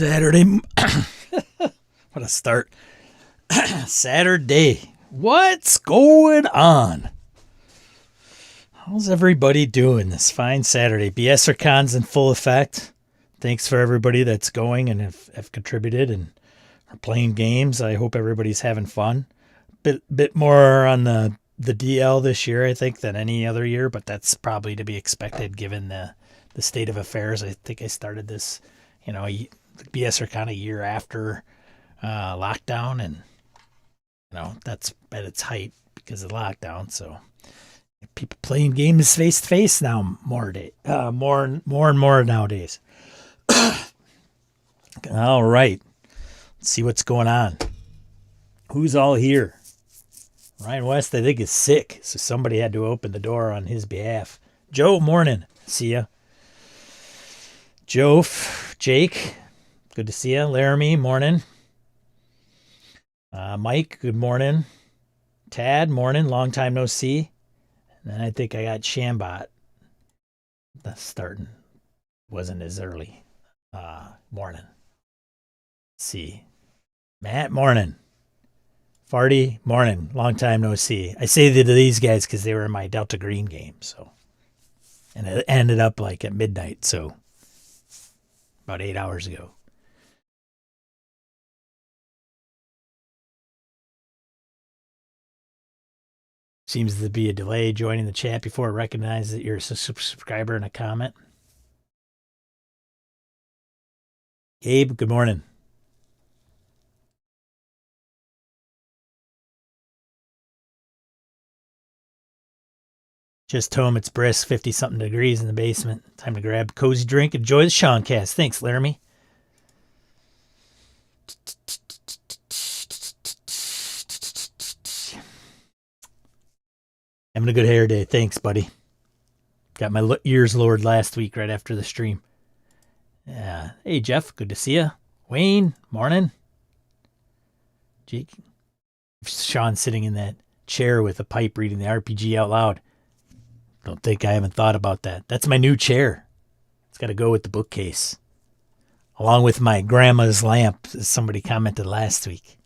Saturday. What a start. Saturday. What's going on? How's everybody doing this fine Saturday? BSRCon's in full effect. Thanks for everybody that's going and have contributed and are playing games. I hope everybody's having fun. Bit more on the DL this year, I think, than any other year, but that's probably to be expected given the state of affairs. I think I started this, BSRCon a year after lockdown, and that's at its height because of lockdown. So people playing games face to face now more and more nowadays. All right, let's see what's going on. Who's all here? Ryan West, I think, is sick, so somebody had to open the door on his behalf. Joe, morning. See ya. Jake, good to see ya. Laramie, morning. Mike, good morning. Tad, morning. Long time no see. And then I think I got Shambot. That's starting. Wasn't as early. Morning. Let's see. Matt, morning. Farty, morning. Long time no see. I say that to these guys because they were in my Delta Green game. And it ended up like at midnight. So about 8 hours ago. Seems to be a delay joining the chat before it recognizes that you're a subscriber and a comment. Gabe, good morning. Just home, it's brisk, 50-something degrees in the basement. Time to grab a cozy drink. Enjoy the Seancast. Thanks, Laramie. Having a good hair day. Thanks, buddy. Got my ears lowered last week right after the stream. Yeah. Hey, Jeff. Good to see you. Wayne, morning. Jake. Sean sitting in that chair with a pipe reading the RPG out loud. Don't think I haven't thought about that. That's my new chair. It's got to go with the bookcase. Along with my grandma's lamp, as somebody commented last week.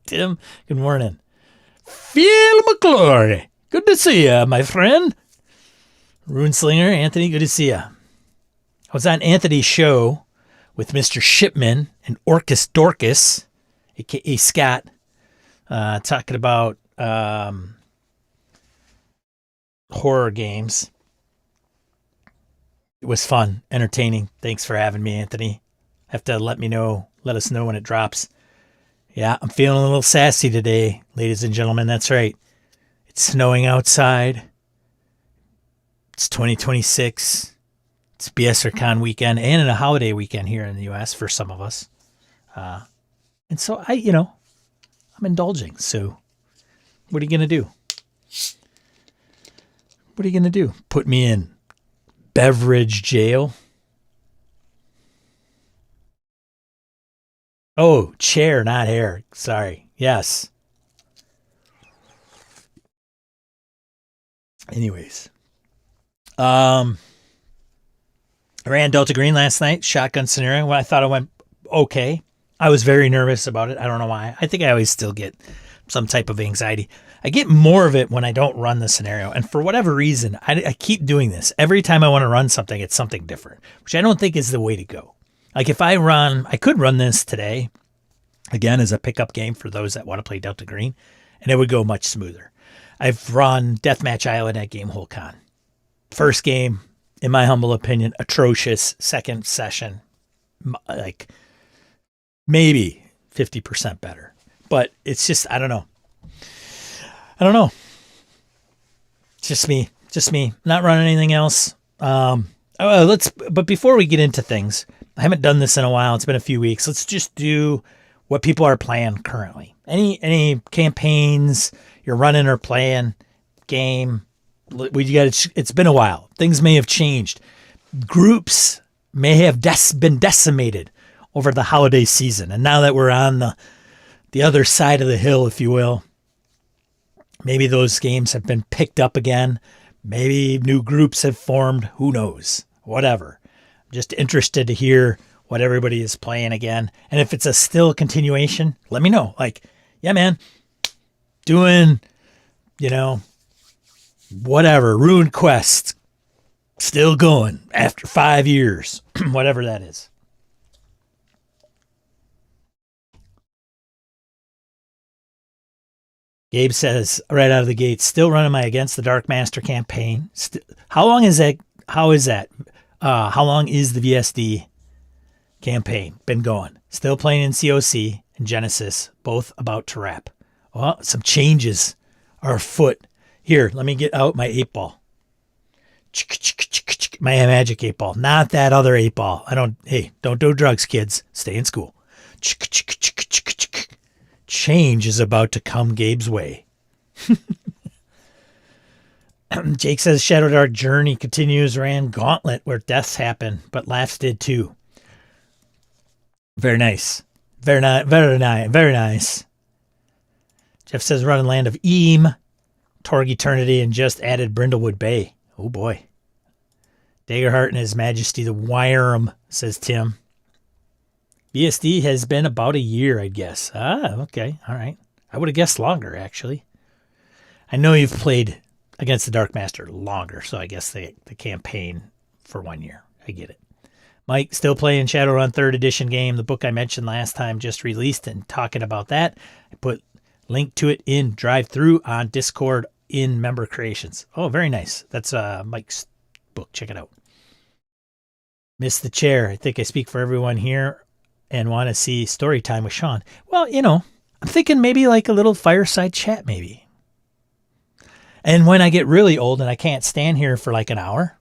Tim, good morning. Phil McClory, good to see you, my friend. Runeslinger, Anthony, good to see you. I was on Anthony's show with Mr. Shipman and Orcus Dorcas, a.k.a. Scott, talking about horror games. It was fun, entertaining. Thanks for having me, Anthony. Have to let us know when it drops. Yeah, I'm feeling a little sassy today, ladies and gentlemen. That's right. It's snowing outside. It's 2026. It's BSRCon weekend and a holiday weekend here in the U.S. for some of us. And so I'm indulging. So what are you going to do? What are you going to do? Put me in beverage jail? Oh, chair, not hair. Sorry. Yes. Anyways. I ran Delta Green last night. Shotgun scenario. Well, I thought it went okay. I was very nervous about it. I don't know why. I think I always still get some type of anxiety. I get more of it when I don't run the scenario. And for whatever reason, I keep doing this. Every time I want to run something, it's something different, which I don't think is the way to go. Like if I could run this today, again, as a pickup game for those that want to play Delta Green, and it would go much smoother. I've run Deathmatch Island at Gamehole Con. First game, in my humble opinion, atrocious. Second session, like maybe 50% better. But it's just, I don't know. Just me, not running anything else. But before we get into things, I haven't done this in a while. It's been a few weeks. Let's just do what people are playing currently. Any campaigns you're running or playing, game. It's been a while. Things may have changed. Groups may have been decimated over the holiday season. And now that we're on the other side of the hill, if you will, maybe those games have been picked up again. Maybe new groups have formed. Who knows? Whatever. I'm just interested to hear what everybody is playing again. And if it's a still continuation, let me know. Like, yeah, man, doing, whatever, Ruined Quest, still going after 5 years, whatever that is. Gabe says right out of the gate, still running my Against the Dark Master campaign. How long is that? How is that? How long is the VSD campaign been going? Still playing in COC and Genesis, both about to wrap. Well, some changes are afoot. Here, let me get out my 8-ball. My magic 8-ball, not that other 8-ball. Don't do drugs, kids. Stay in school. Change is about to come Gabe's way. Jake says Shadowdark journey continues, ran Gauntlet where deaths happen, but laughs did too. Very nice. Very nice. Jeff says running Land of Eam, Torg Eternity, and just added Brindlewood Bay. Oh boy. Daggerheart and His Majesty the Wyram, says Tim. BSD has been about a year, I guess. Okay. All right. I would have guessed longer, actually. I know you've played Against the Dark Master longer, so I guess the campaign for 1 year. I get it. Mike, still playing Shadowrun 3rd edition game. The book I mentioned last time just released, and talking about that, I put link to it in drive-through on Discord in member creations. Oh, very nice. That's Mike's book. Check it out. Miss the chair. I think I speak for everyone here and want to see story time with Sean. Well, I'm thinking maybe like a little fireside chat maybe. And when I get really old and I can't stand here for like an hour,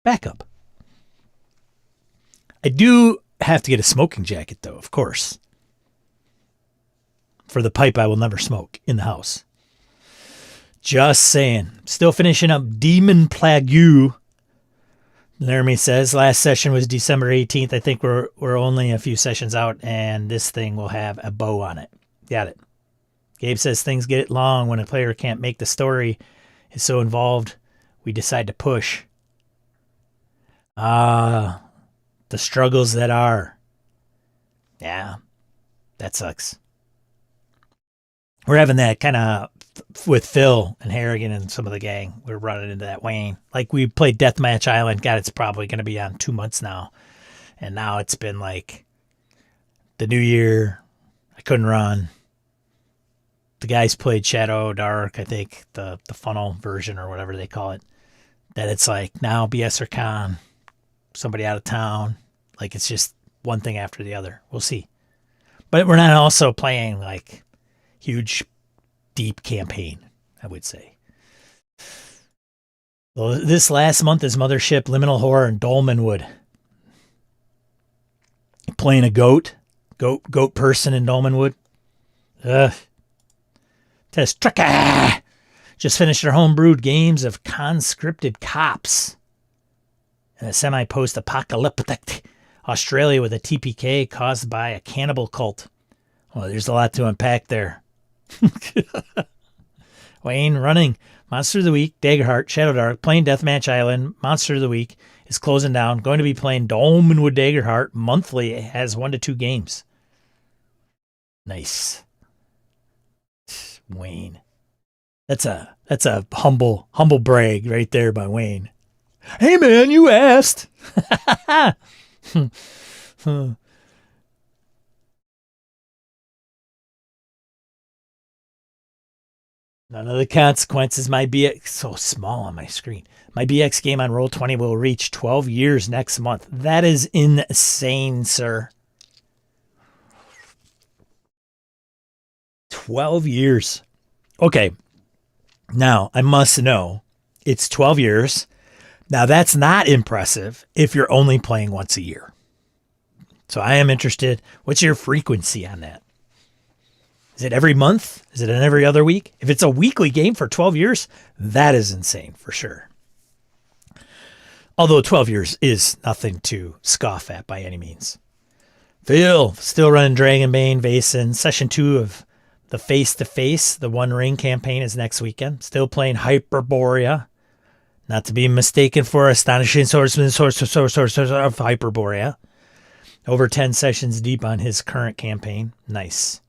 backup. I do have to get a smoking jacket though, of course. For the pipe I will never smoke in the house. Just saying. Still finishing up Demon Plague. Laramie says last session was December 18th. I think we're only a few sessions out, and this thing will have a bow on it. Got it. Gabe says things get long when a player can't make the story is so involved. We decide to push. The struggles that are. Yeah, that sucks. We're having that kind of with Phil and Harrigan and some of the gang. We're running into that Wayne. Like we played Deathmatch Island. God, it's probably going to be on 2 months now. And now it's been like the new year. I couldn't run. The guys played Shadowdark, I think, the funnel version or whatever they call it. That it's like now BS or Con, somebody out of town. Like it's just one thing after the other. We'll see. But we're not also playing like huge deep campaign, I would say. Well, this last month is Mothership, Liminal Horror, and Dolmenwood. Playing a goat person in Dolmenwood. Test Trucker. Just finished our homebrewed games of Conscripted Cops. In a semi-post-apocalyptic Australia with a TPK caused by a cannibal cult. Well, there's a lot to unpack there. Wayne running Monster of the Week, Daggerheart, Shadowdark, playing Deathmatch Island. Monster of the Week is closing down. Going to be playing Dolmenwood Daggerheart monthly. It has 1 to 2 games. Nice. Wayne. That's a humble brag right there by Wayne. Hey man, you asked. None of the consequences. My BX so small on my screen. My BX game on Roll20 will reach 12 years next month. That is insane, sir. 12 years. Okay. Now, I must know it's 12 years. Now, that's not impressive if you're only playing once a year. So I am interested. What's your frequency on that? Is it every month? Is it an every other week? If it's a weekly game for 12 years, that is insane for sure. Although 12 years is nothing to scoff at by any means. Phil, still running Dragonbane, Vaesen. Session 2 of the Face-to-Face, the One Ring campaign is next weekend. Still playing Hyperborea. Not to be mistaken for astonishing swordsman source of Hyperborea. Over 10 sessions deep on his current campaign. Nice.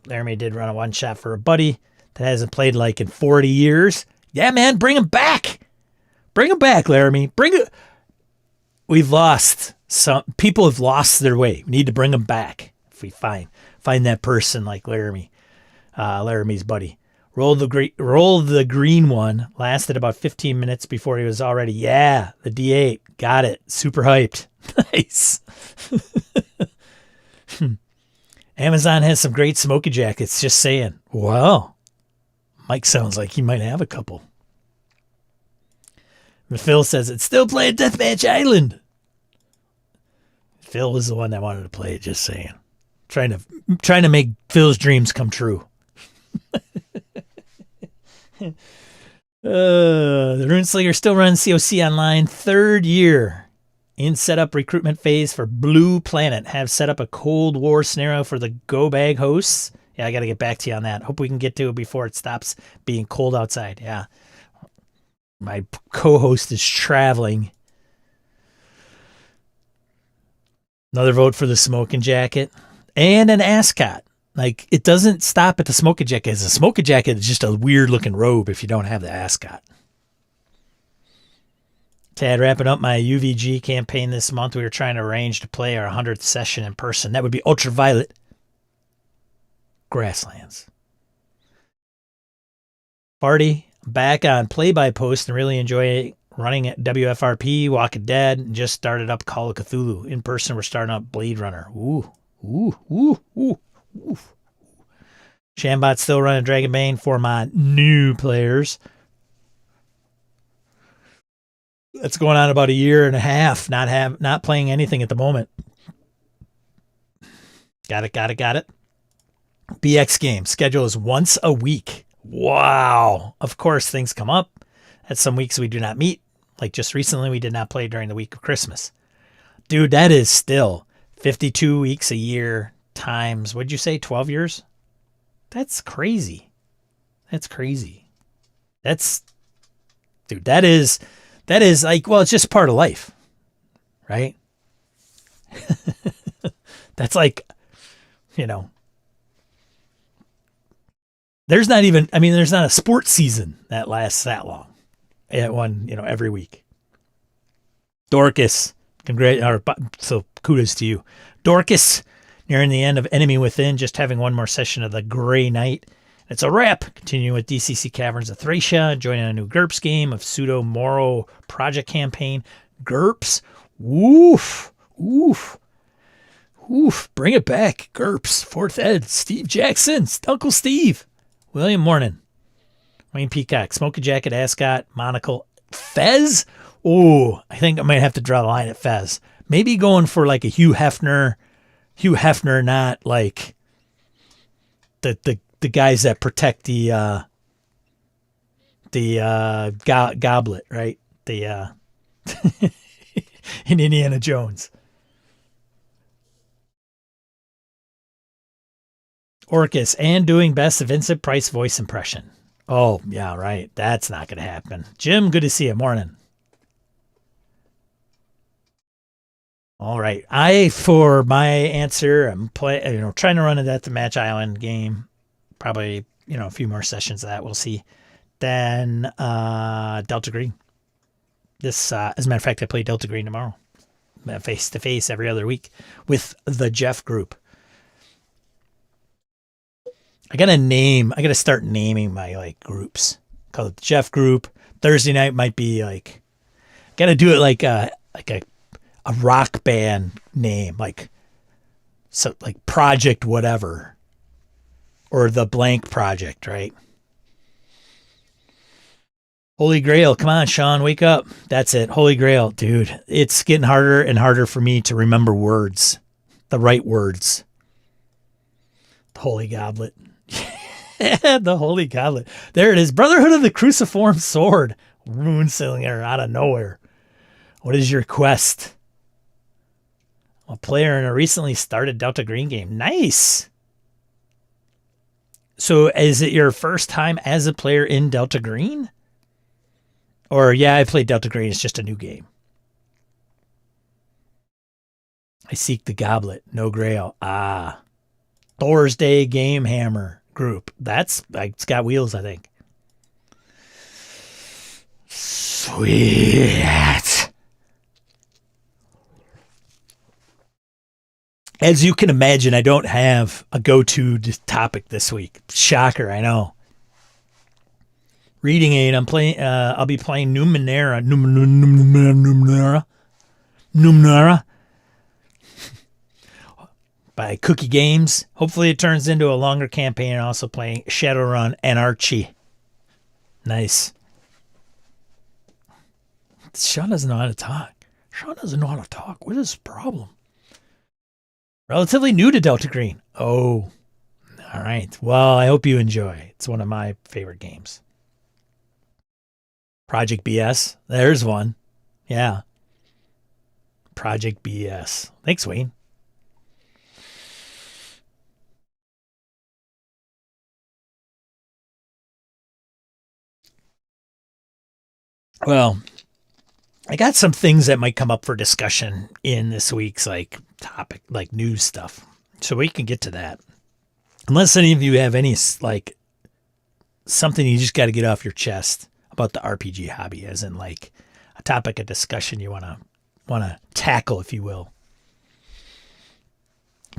Laramie did run a one-shot for a buddy that hasn't played like in 40 years. Yeah, man, bring him back. Bring him back, Laramie. Bring it. We've lost some people have lost their way. We need to bring them back. If we find that person like Laramie, Laramie's buddy. Roll the green one. Lasted about 15 minutes before he was already. Yeah, the D8. Got it. Super hyped. Nice. Amazon has some great smoky jackets. Just saying. Wow. Mike sounds like he might have a couple. Phil says it's still playing Deathmatch Island. Phil was the one that wanted to play it. Just saying. Trying to make Phil's dreams come true. The Runeslinger still runs COC online. 3rd year in setup recruitment phase for Blue Planet. Have set up a Cold War scenario for the Go Bag hosts. Yeah, I got to get back to you on that. Hope we can get to it before it stops being cold outside. Yeah. My co-host is traveling. Another vote for the smoking jacket and an ascot. Like, it doesn't stop at the smoking jacket. The smoking jacket is just a weird looking robe if you don't have the ascot. Tad, wrapping up my UVG campaign this month. We were trying to arrange to play our 100th session in person. That would be Ultraviolet Grasslands. Party, back on play-by-post and really enjoy running at WFRP, Walking Dead, and just started up Call of Cthulhu. In person, we're starting up Blade Runner. Ooh. Shambot's still running Dragonbane for my new players. That's going on about a year and a half, not playing anything at the moment. Got it. BX game schedule is once a week. Wow. Of course, things come up. At some weeks we do not meet. Like just recently, we did not play during the week of Christmas. Dude, that is still 52 weeks a year times, what'd you say, 12 years? That's crazy. Dude, that is like, well, it's just part of life, right? That's like, there's not a sports season that lasts that long. At one, every week. Dorcas, so kudos to you. Dorcas, nearing the end of Enemy Within, just having one more session of the Grey Knight. It's a wrap. Continuing with DCC Caverns of Thracia, joining a new GURPS game of Pseudo Moro Project Campaign. GURPS, woof. Bring it back. GURPS, 4th Ed, Steve Jackson, Uncle Steve, William Morning. Wayne Peacock, Smoky Jacket, Ascot, Monocle, Fez. Oh, I think I might have to draw the line at Fez. Maybe going for like a Hugh Hefner, not like the guys that protect the goblet, right? The in Indiana Jones. Orcus and doing best Vincent Price voice impression. Oh, yeah, right. That's not going to happen. Jim, good to see you. Morning. All right. For my answer, I'm trying to run a Deathmatch Island game. Probably, a few more sessions of that. We'll see. Then Delta Green. As a matter of fact, I play Delta Green tomorrow. Face-to-face every other week with the Jeff group. I got to start naming my groups. Call it the Jeff group. Thursday night might be got to do it like a rock band name, like Project whatever, or the blank project, right? Holy Grail. Come on, Sean, wake up. That's it. Holy Grail, dude. It's getting harder and harder for me to remember words, the right words. The Holy Goblet. The Holy Goblet. There it is. Brotherhood of the Cruciform Sword. Runeslinger out of nowhere. What is your quest? A player in a recently started Delta Green game. Nice. So is it your first time as a player in Delta Green? Or, yeah, I played Delta Green. It's just a new game. I seek the goblet. No grail. Ah. Thursday Game Hammer group. It's got wheels, I think. Sweet. As you can imagine, I don't have a go-to topic this week. Shocker, I know. Reading aid. I'll be playing Numenera. Numenera. By Cookie Games. Hopefully it turns into a longer campaign. And also playing Shadowrun and Archie. Nice. Sean doesn't know how to talk. What is his problem? Relatively new to Delta Green. Oh, all right. Well, I hope you enjoy. It's one of my favorite games. Project BS. There's one. Yeah. Project BS. Thanks, Wayne. Well, I got some things that might come up for discussion in this week's topic, like news stuff. So we can get to that. Unless any of you have any something you just got to get off your chest about the RPG hobby, as in a topic of discussion you want to tackle, if you will.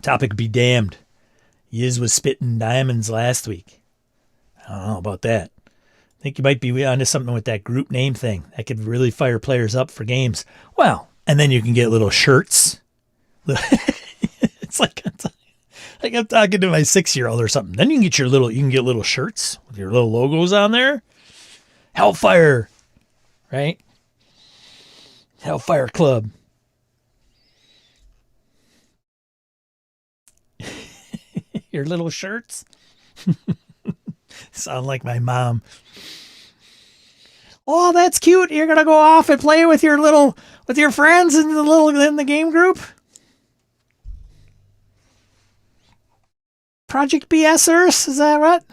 Topic be damned. Yiz was spitting diamonds last week. I don't know about that. I think you might be onto something with that group name thing. That could really fire players up for games. Well, and then you can get little shirts. It's like I'm talking to my 6-year-old or something. Then you can get little shirts with your little logos on there. Hellfire, right? Hellfire Club. Your little shirts. Sound like my mom. Oh, that's cute. You're gonna go off and play with your friends in the game group. Project BSers, is that what?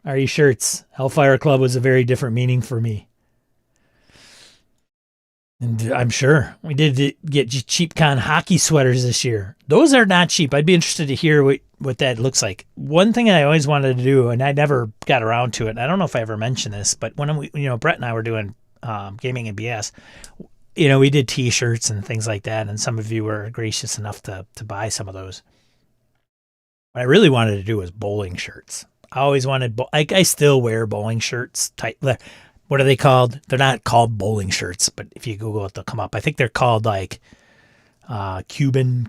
Are you shirts? Hellfire Club was a very different meaning for me. And I'm sure we did get cheap con hockey sweaters this year. Those are not cheap. I'd be interested to hear what that looks like. One thing I always wanted to do, and I never got around to it, and I don't know if I ever mentioned this, but when Brett and I were doing gaming and BS, we did T-shirts and things like that, and some of you were gracious enough to buy some of those. What I really wanted to do was bowling shirts. I always wanted, I still wear bowling shirts. What are they called? They're not called bowling shirts, but if you Google it, they'll come up. I think they're called Cuban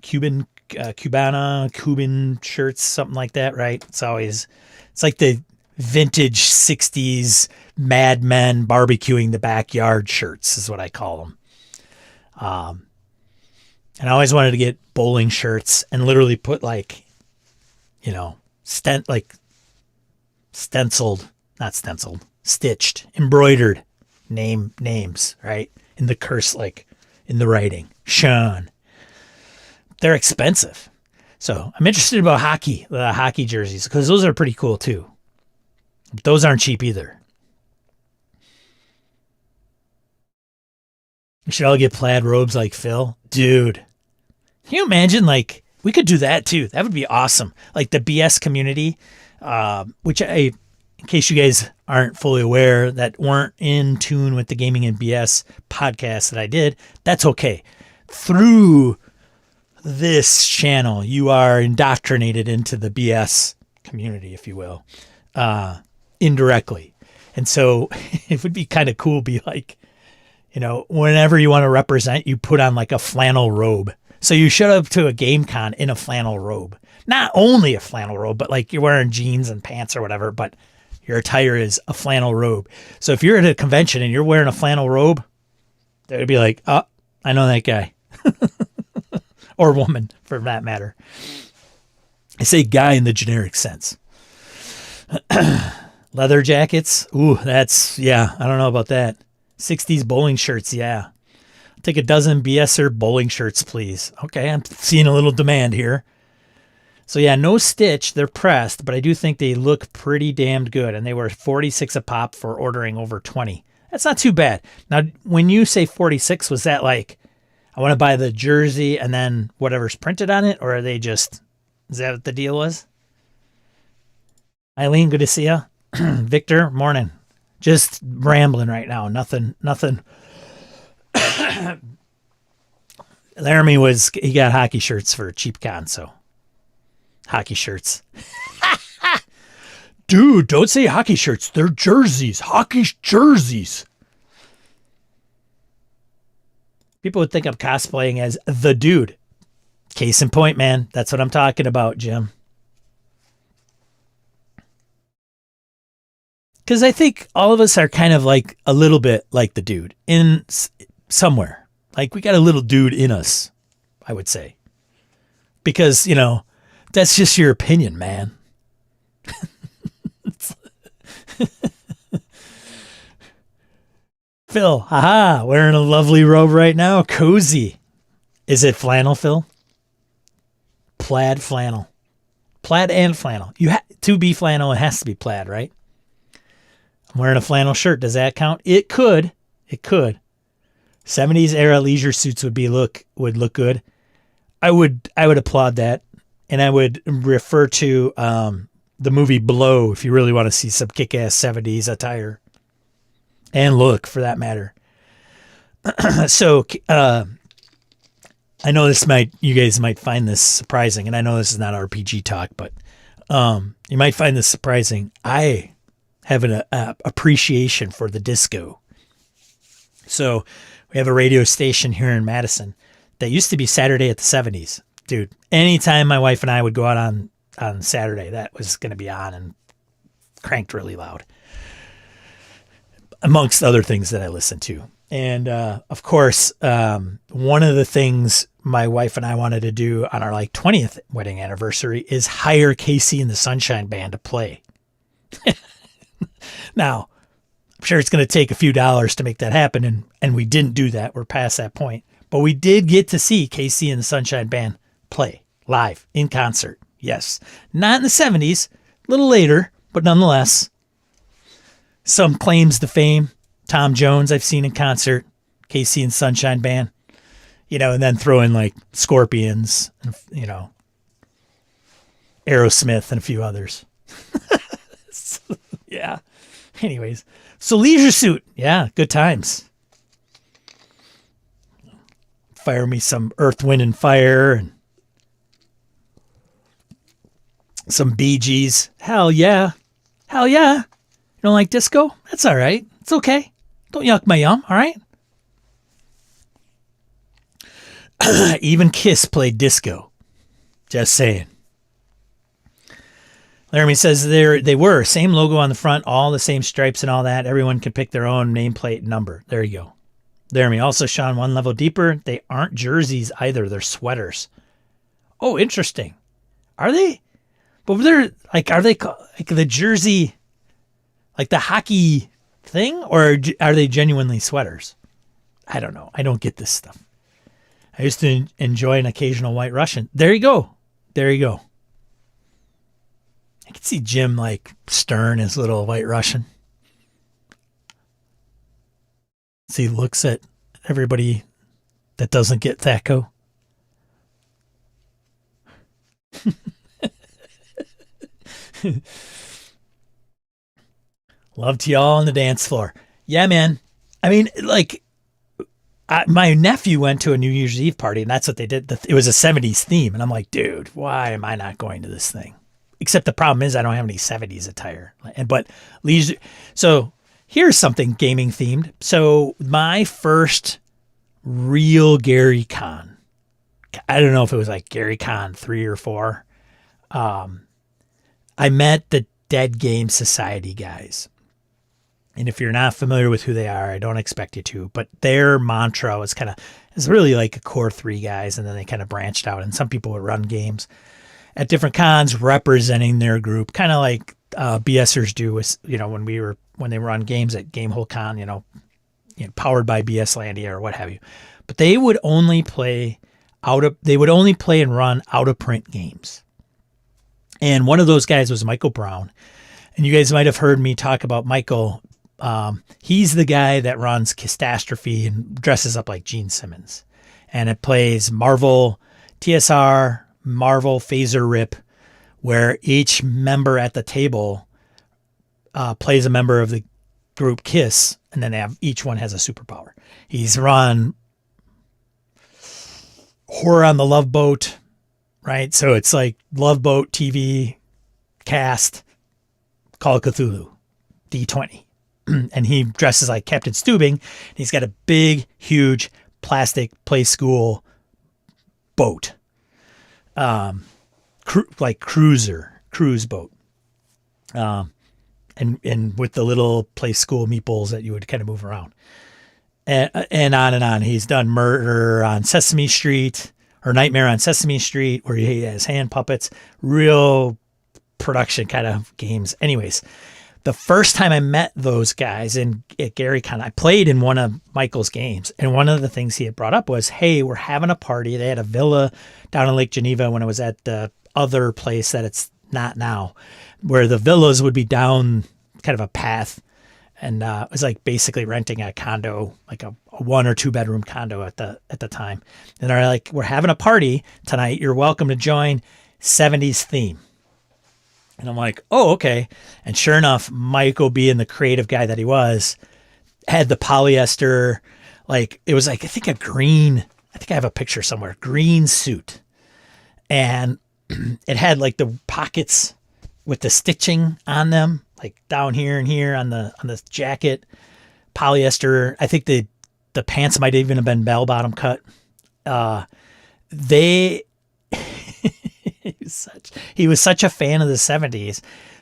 shirts, something like that, right? It's like the vintage 60s Mad Men barbecuing the backyard shirts is what I call them. And I always wanted to get bowling shirts and literally put stitched, embroidered names, right? In the curse, in the writing. Sean. They're expensive. So I'm interested about the hockey jerseys, because those are pretty cool too. But those aren't cheap either. We should all get plaid robes like Phil. Dude. Can you imagine, we could do that too. That would be awesome. Like the BS community, which in case you guys aren't fully aware, that weren't in tune with the Gaming and BS podcast that I did, that's okay. Through this channel, you are indoctrinated into the BS community, if you will, indirectly. And so it would be kind of cool, whenever you want to represent, you put on a flannel robe. So you show up to a game con in a flannel robe. Not only a flannel robe, but you're wearing jeans and pants or whatever, but your attire is a flannel robe. So if you're at a convention and you're wearing a flannel robe, they'd be like, oh, I know that guy. Or woman, for that matter. I say guy in the generic sense. Leather jackets. Ooh, I don't know about that. 60s bowling shirts, yeah. I'll take a dozen BSer bowling shirts, please. Okay, I'm seeing a little demand here. So yeah, no stitch. They're pressed, but I do think they look pretty damned good. And they were $46 a pop for ordering over 20. That's not too bad. Now, when you say 46, was that like, I want to buy the jersey and then whatever's printed on it? Or are they just, is that what the deal was? Eileen, good to see you. Victor, morning. Just rambling right now. Nothing. Laramie he got hockey shirts for CheapCon, so hockey shirts. Dude, don't say hockey shirts. They're jerseys. Hockey jerseys. People would think I'm cosplaying as the dude. Case in point, man. That's what I'm talking about, Jim. Because I think all of us are kind of like a little bit like the dude in somewhere. Like we got a little dude in us, I would say. Because, that's just your opinion, man. Phil, haha, wearing a lovely robe right now. Cozy. Is it flannel, Phil? Plaid flannel. Plaid and flannel. To be flannel, it has to be plaid, right? I'm wearing a flannel shirt. Does that count? It could. 70s era leisure suits would look good. I would applaud that. And I would refer to the movie Blow if you really want to see some kick-ass 70s attire. And look, for that matter. So, I know you guys might find this surprising, and I know this is not RPG talk, but you might find this surprising. I have an appreciation for the disco. So we have a radio station here in Madison that used to be Saturday at the 70s. Dude, anytime my wife and I would go out on Saturday, that was going to be on and cranked really loud. Amongst other things that I listened to. And of course, one of the things my wife and I wanted to do on our 20th wedding anniversary is hire Casey and the Sunshine Band to play. Now, I'm sure it's going to take a few dollars to make that happen, and we didn't do that. We're past that point. But we did get to see Casey and the Sunshine Band play live in concert. Yes. Not in the 70s, a little later, but nonetheless. Some claims to fame. Tom Jones I've seen in concert. Casey and Sunshine Band. And then throw in Scorpions, Aerosmith and a few others. Yeah. Anyways. So leisure suit. Yeah. Good times. Fire me some Earth, Wind, and Fire and some Bee Gees. Hell yeah. Hell yeah. You don't like disco? That's all right. It's okay. Don't yuck my yum, all right? Even Kiss played disco. Just saying. Laramie says they were. Same logo on the front, all the same stripes and all that. Everyone can pick their own nameplate number. There you go. Laramie, also, Sean, one level deeper. They aren't jerseys either. They're sweaters. Oh, interesting. Are they? But they're are they like the jersey, like the hockey thing, or are they genuinely sweaters? I don't know. I don't get this stuff. I used to enjoy an occasional White Russian. There you go. There you go. I can see Jim stern his little White Russian. As he looks at everybody that doesn't get Thaco. Love to y'all on the dance floor. Yeah, man. I mean, my nephew went to a New Year's Eve party, and that's what they did. It was a 70s theme, and I'm like, dude, why am I not going to this thing? Except the problem is I don't have any 70s attire. But leisure. So here's something gaming themed. So my first real Gary Con, I don't know if it was Gary Con 3 or 4. I met the Dead Game Society guys. And if you're not familiar with who they are, I don't expect you to. But their mantra was it's really a core 3 guys. And then they kind of branched out. And some people would run games at different cons representing their group. Kind of like BSers do with, when they run games at Gamehole Con, powered by BS Landia or what have you. But they would only play and run out of print games. And one of those guys was Michael Brown. And you guys might have heard me talk about Michael He's the guy that runs Catastrophe and dresses up like Gene Simmons. And it plays Marvel TSR, Marvel Phaser Rip, where each member at the table plays a member of the group KISS, and then each one has a superpower. He's run Horror on the Love Boat, right? So it's like Love Boat TV cast, Call of Cthulhu, D20. And he dresses like Captain Stubing. He's got a big, huge plastic play school boat, like cruise boat, and with the little play school meeples that you would kind of move around, and on and on. He's done Murder on Sesame Street or Nightmare on Sesame Street, where he has hand puppets, real production kind of games. Anyways, the first time I met those guys at GaryCon, I played in one of Michael's games, and one of the things he had brought up was, hey, we're having a party. They had a villa down in Lake Geneva when I was at the other place that it's not now, where the villas would be down kind of a path, and it was like basically renting a condo, like a 1 or 2 bedroom condo at the time. And they're like, we're having a party tonight. You're welcome to join. 70s theme. And I'm like, oh, okay. And sure enough, Michael, being the creative guy that he was, had the polyester, like, it was like, I think I have a picture somewhere, green suit. And it had like the pockets with the stitching on them, like down here and here on the jacket, polyester. I think the pants might even have been bell bottom cut. He was such a fan of the 70s.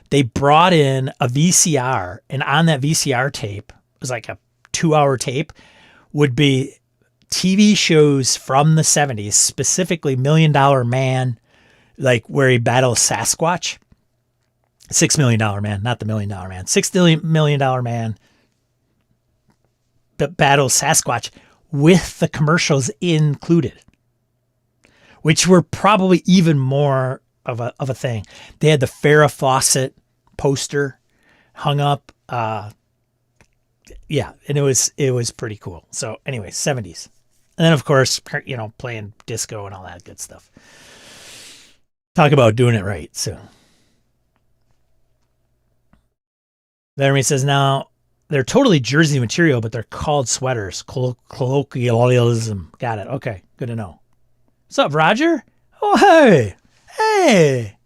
They brought in a VCR, and on that VCR tape, it was like a 2-hour tape, would be TV shows from the 70s, specifically $1 Million Man, like where he battles Sasquatch. $6 Million Man, not the $1 Million Man. $6 Million Man battles Sasquatch with the commercials included, which were probably even more of a thing. They had the Farrah Fawcett poster hung up. And it was pretty cool. So anyway, 70s. And then of course, playing disco and all that good stuff. Talk about doing it right. So Laramie says, now they're totally jersey material, but they're called sweaters. Colloquialism. Got it. Okay. Good to know. What's up, Roger? Oh, hey,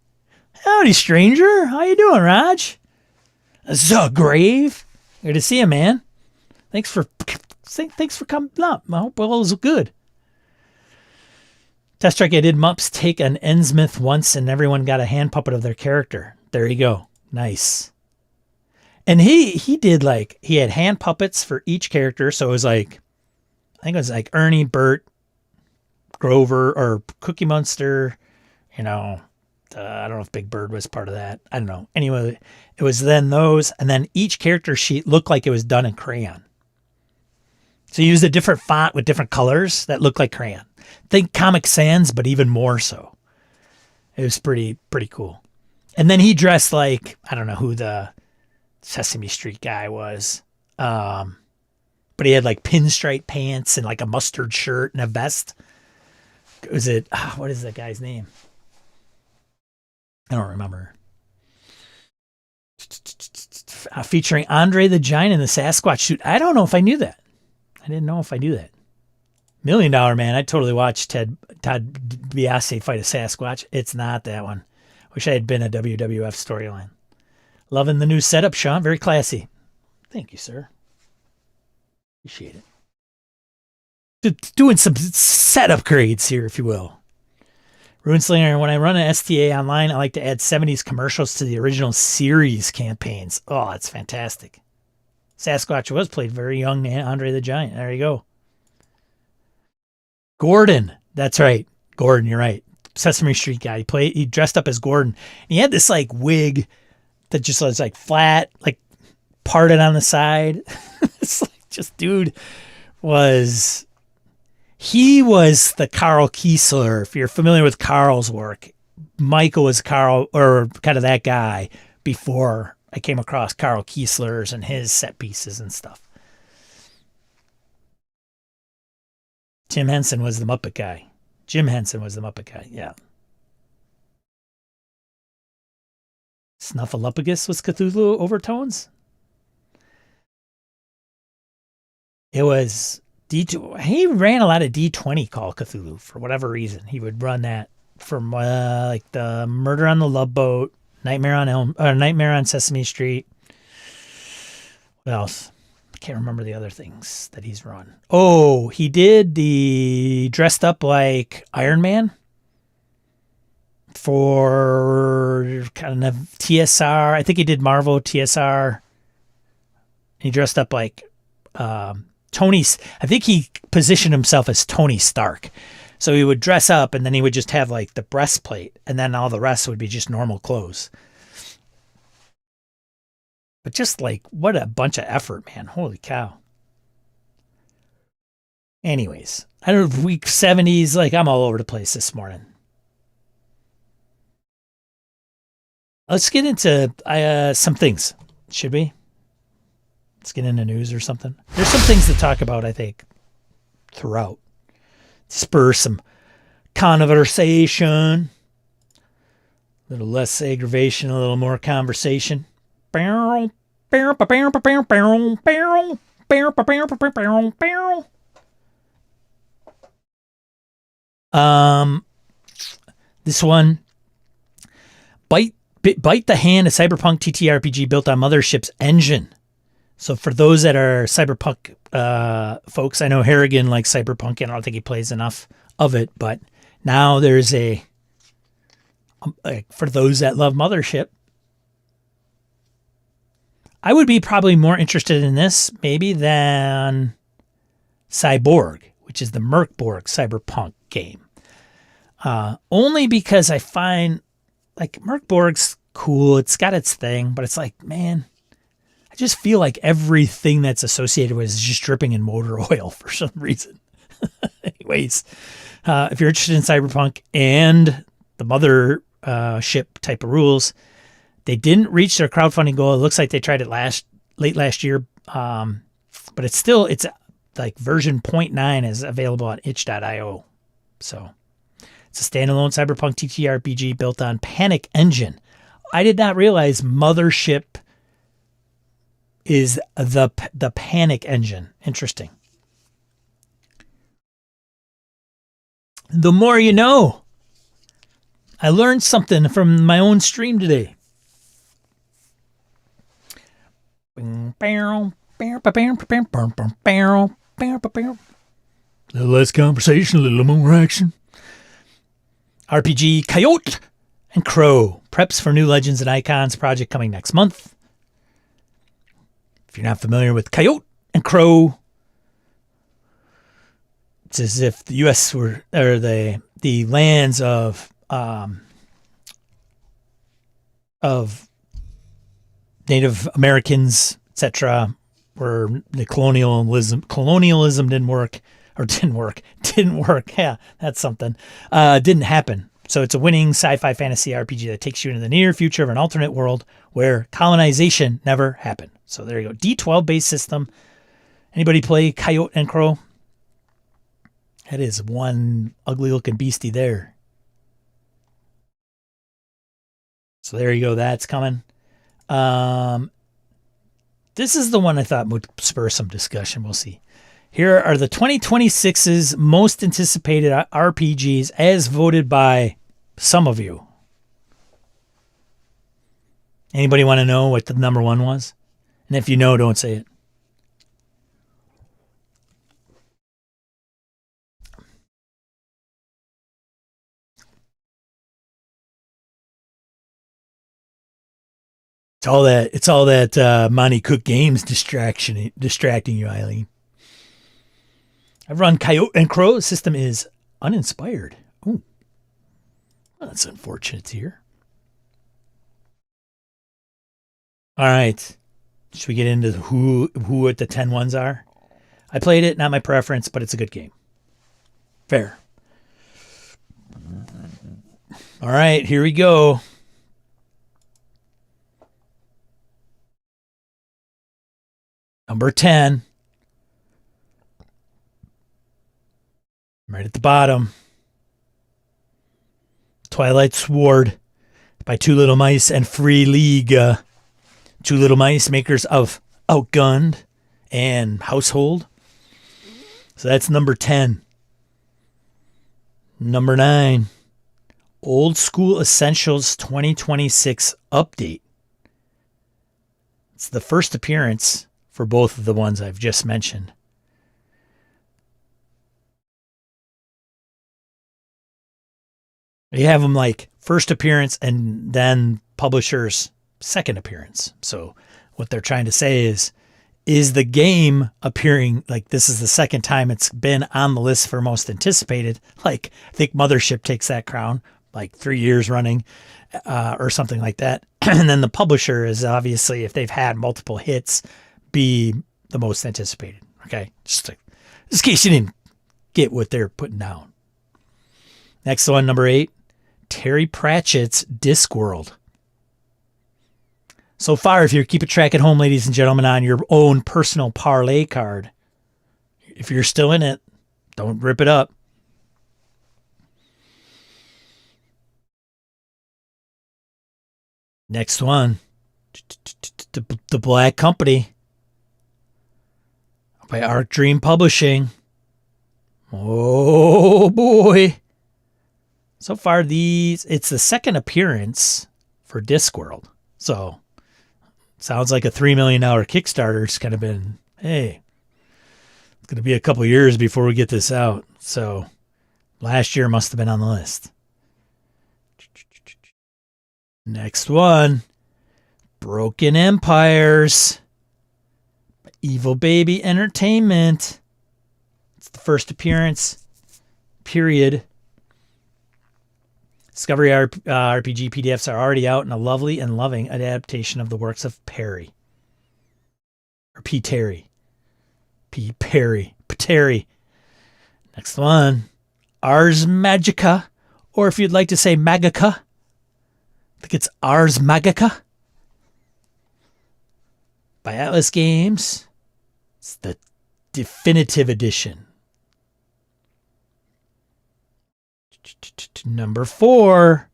howdy, stranger. How you doing, Raj? So grave. Good to see you, man. Thanks for coming up. I hope all is good. Test Track, I did Mups take an Ensmith once, and everyone got a hand puppet of their character. There you go. Nice. And he did he had hand puppets for each character. So it was I think it was like Ernie, Bert, Grover, or Cookie Monster. I don't know if Big Bird was part of that. I don't know. Anyway, it was then those, and then each character sheet looked like it was done in crayon. So you used a different font with different colors that looked like crayon. Think Comic Sans, but even more so. It was pretty cool. And then he dressed like, I don't know who the Sesame Street guy was, but he had like pinstripe pants and like a mustard shirt and a vest. Was it, what is that guy's name? I don't remember. Featuring Andre the Giant in the Sasquatch suit. I don't know if I knew that. I didn't know if I knew that. $1 Million Man. I'd totally watch Todd DiBiase fight a Sasquatch. It's not that one. Wish I had been a WWF storyline. Loving the new setup, Sean. Very classy. Thank you, sir. Appreciate it. Doing some set upgrades here, if you will. Runeslinger, when I run an STA online, I like to add 70s commercials to the original series campaigns. Oh, that's fantastic. Sasquatch was played very young, Andre the Giant. There you go. Gordon. That's right. Gordon, you're right. Sesame Street guy. He dressed up as Gordon. And he had this wig that just was flat, parted on the side. It's dude was... He was the Carl Kiesler. If you're familiar with Carl's work, Michael was Carl, or kind of that guy before I came across Carl Kiesler's and his set pieces and stuff. Tim Henson was the Muppet guy. Jim Henson was the Muppet guy. Yeah. Snuffleupagus was Cthulhu overtones. It was D2. He ran a lot of D20 Call Cthulhu for whatever reason. He would run that from like the Murder on the Love Boat, Nightmare on Sesame Street. What else? I can't remember the other things that he's run. Oh, he did the dressed up like Iron Man for kind of TSR. I think he did Marvel TSR. He dressed up like Tony. I think he positioned himself as Tony Stark. So he would dress up and then he would just have like the breastplate and then all the rest would be just normal clothes. But just like, what a bunch of effort, man. Holy cow. Anyways, I don't know, week 70s, like I'm all over the place this morning. Let's get into some things, should we? Let's get into news or something. There's some things to talk about, I think, throughout. Spur some conversation. A little less aggravation, a little more conversation. This one, bite the hand, a cyberpunk TTRPG built on Mothership's engine. So for those that are cyberpunk folks, I know Harrigan likes cyberpunk, and I don't think he plays enough of it, but now there's for those that love Mothership, I would be probably more interested in this maybe than Cyborg, which is the Merkborg cyberpunk game. Only because I find like Merkborg's cool. It's got its thing, but it's like, man, I just feel like everything that's associated with it is just dripping in motor oil for some reason. Anyways, if you're interested in cyberpunk and the Mothership type of rules, they didn't reach their crowdfunding goal. It looks like they tried it late last year, but it's like version 0.9 is available on itch.io. So it's a standalone cyberpunk TTRPG built on Panic Engine. I did not realize Mothership is the Panic Engine. Interesting. The more you know. I learned something from my own stream today. A little less conversation, a little more action. RPG Coyote and Crow preps for new Legends and Icons project coming next month. If you're not familiar with Coyote and Crow, it's as if the U.S. were, or the lands of Native Americans, etc., where the colonialism didn't work. Yeah, that's something. Didn't happen. So it's a winning sci-fi fantasy RPG that takes you into the near future of an alternate world where colonization never happened. So there you go. D12 based system. Anybody play Coyote and Crow? That is one ugly looking beastie there. So there you go. That's coming. This is the one I thought would spur some discussion. We'll see. Here are the 2026's most anticipated RPGs as voted by some of you. Anybody want to know what the number one was? And if you know, don't say it. It's all that Monty Cook Games distracting you, Eileen. I've run Coyote and Crow. The system is uninspired. Ooh. Well, that's unfortunate to hear. All right. Should we get into who what the 10 ones are? I played it, not my preference, but it's a good game. Fair. All right, here we go. Number 10. Right at the bottom. Twilight Sword by Two Little Mice and Free League. Two Little Mice, makers of Outgunned and Household. So that's number 10. Number 9. Old School Essentials 2026 Update. It's the first appearance for both of the ones I've just mentioned. You have them like first appearance and then publisher's second appearance. So what they're trying to say is the game appearing like this is the second time it's been on the list for most anticipated? Like I think Mothership takes that crown like 3 years running or something like that. And then the publisher is obviously, if they've had multiple hits, be the most anticipated. Okay. Just in case you didn't get what they're putting down. Next one, number 8. Terry Pratchett's Discworld. So far, if you're keeping track at home, ladies and gentlemen, on your own personal parlay card, if you're still in it, don't rip it up. Next one, The Black Company by Arc Dream Publishing. Oh boy. So far, it's the second appearance for Discworld. So, sounds like a $3 million Kickstarter. It's kind of been, hey, it's going to be a couple years before we get this out. So, last year must have been on the list. Next one, Broken Empires, Evil Baby Entertainment. It's the first appearance, period. Discovery RPG PDFs are already out in a lovely and loving adaptation of the works of Perry. Or P. Terry. P. Perry. Terry. Next one. Ars Magica. Or if you'd like to say Magica. I think it's Ars Magica. By Atlas Games. It's the definitive edition. Number 4,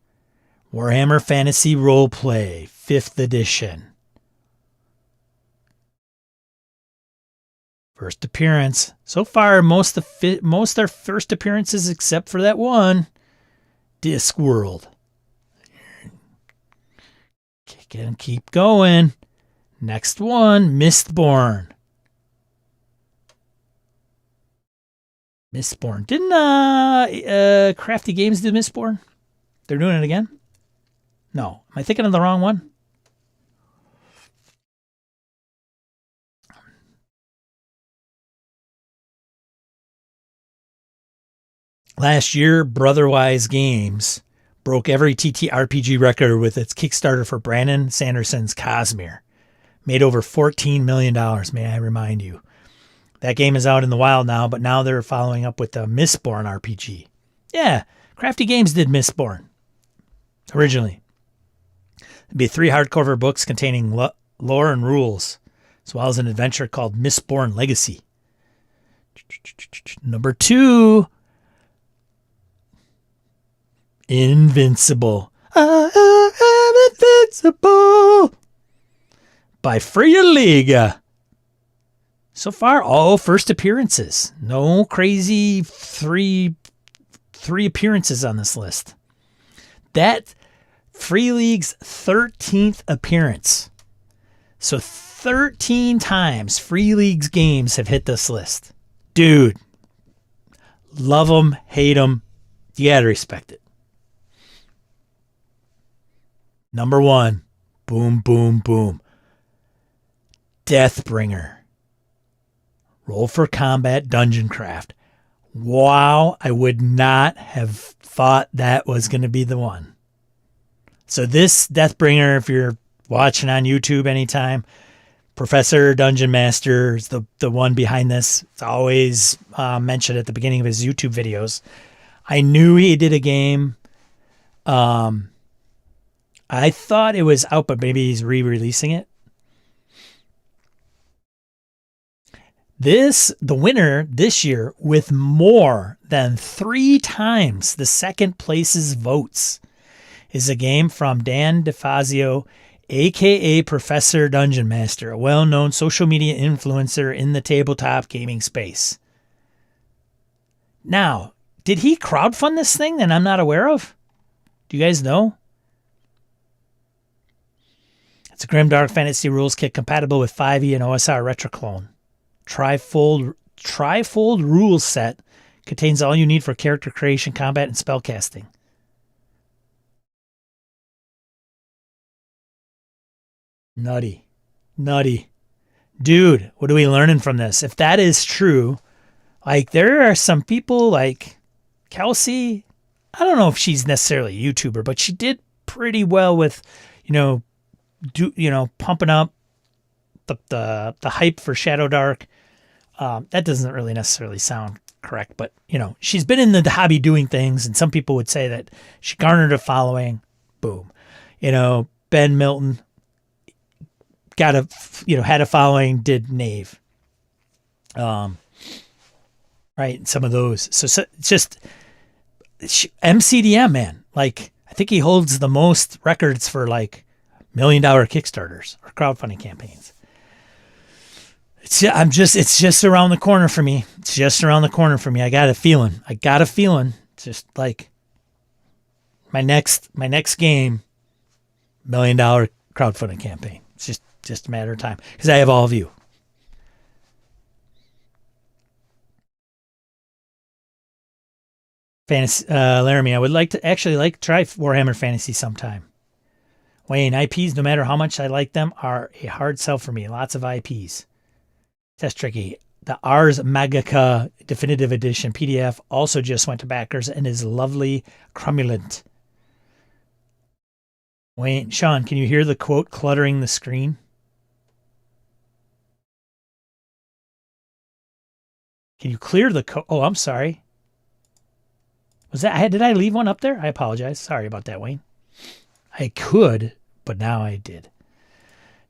Warhammer Fantasy Roleplay, 5th edition. First appearance. So far, most are first appearances except for that one, Discworld. Keep going. Next one, Mistborn. Mistborn. Didn't Crafty Games do Mistborn? They're doing it again? No. Am I thinking of the wrong one? Last year, Brotherwise Games broke every TTRPG record with its Kickstarter for Brandon Sanderson's Cosmere. Made over $14 million, may I remind you. That game is out in the wild now, but now they're following up with the Mistborn RPG. Yeah, Crafty Games did Mistborn originally. It'd be 3 hardcover books containing lore and rules, as well as an adventure called Mistborn Legacy. Number 2, Invincible. I am invincible. By Free League. So far, all first appearances. No crazy three appearances on this list. That Free League's 13th appearance. So 13 times Free League's games have hit this list. Dude, love them, hate them. You gotta respect it. Number 1, boom, boom, boom. Deathbringer. Roll for Combat Dungeon Craft. Wow, I would not have thought that was going to be the one. So this Deathbringer, if you're watching on YouTube anytime, Professor Dungeon Master is the one behind this. It's always mentioned at the beginning of his YouTube videos. I knew he did a game. I thought it was out, but maybe he's re-releasing it. The winner this year with more than 3 times the second place's votes is a game from Dan DeFazio, aka Professor Dungeon Master, a well-known social media influencer in the tabletop gaming space. Now, did he crowdfund this thing that I'm not aware of? Do you guys know? It's a Grimdark Fantasy Rules Kit compatible with 5e and OSR Retroclone. Trifold rules set contains all you need for character creation, combat, and spellcasting. Nutty. Dude, what are we learning from this? If that is true, like there are some people like Kelsey, I don't know if she's necessarily a YouTuber, but she did pretty well with, pumping up the hype for Shadowdark. That doesn't really necessarily sound correct, but she's been in the hobby doing things, and some people would say that she garnered a following. Boom. Ben Milton got had a following, did Knave. Right, some of those. So it's just MCDM, man. Like, I think he holds the most records for like $1 million Kickstarters or crowdfunding campaigns. It's just around the corner for me. I got a feeling. It's just like my next game, $1 million crowdfunding campaign. It's just a matter of time because I have all of you. Fantasy, Laramie, I would like to try Warhammer Fantasy sometime. Wayne, IPs, no matter how much I like them, are a hard sell for me. Lots of IPs. That's tricky. The Ars Magica Definitive Edition PDF also just went to backers and is lovely crumulent. Wayne, Sean, can you hear the quote cluttering the screen? Can you clear the code? Oh, I'm sorry. Did I leave one up there? I apologize. Sorry about that, Wayne. I could, but now I did.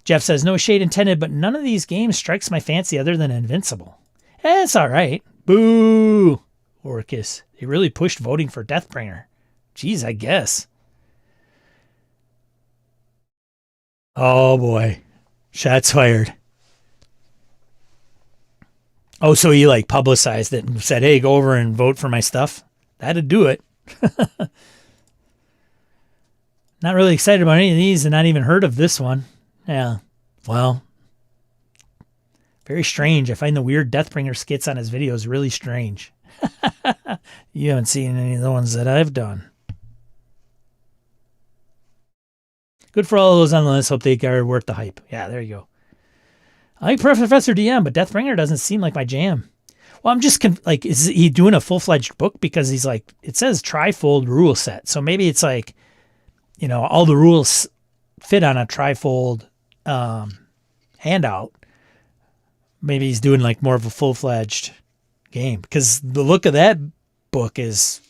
Jeff says, no shade intended, but none of these games strikes my fancy other than Invincible. It's all right. Boo! Orcus. They really pushed voting for Deathbringer. Geez, I guess. Oh, boy. Shots fired. Oh, so he like publicized it and said, hey, go over and vote for my stuff? That'd do it. Not really excited about any of these and not even heard of this one. Yeah. Well, very strange. I find the weird Deathbringer skits on his videos really strange. You haven't seen any of the ones that I've done. Good for all those on the list. Hope they are worth the hype. Yeah, there you go. I like Professor DM, but Deathbringer doesn't seem like my jam. Well, I'm just is he doing a full-fledged book? Because he's like, it says trifold rule set. So maybe it's like, all the rules fit on a trifold handout. Maybe he's doing like more of a full-fledged game. Because the look of that book is,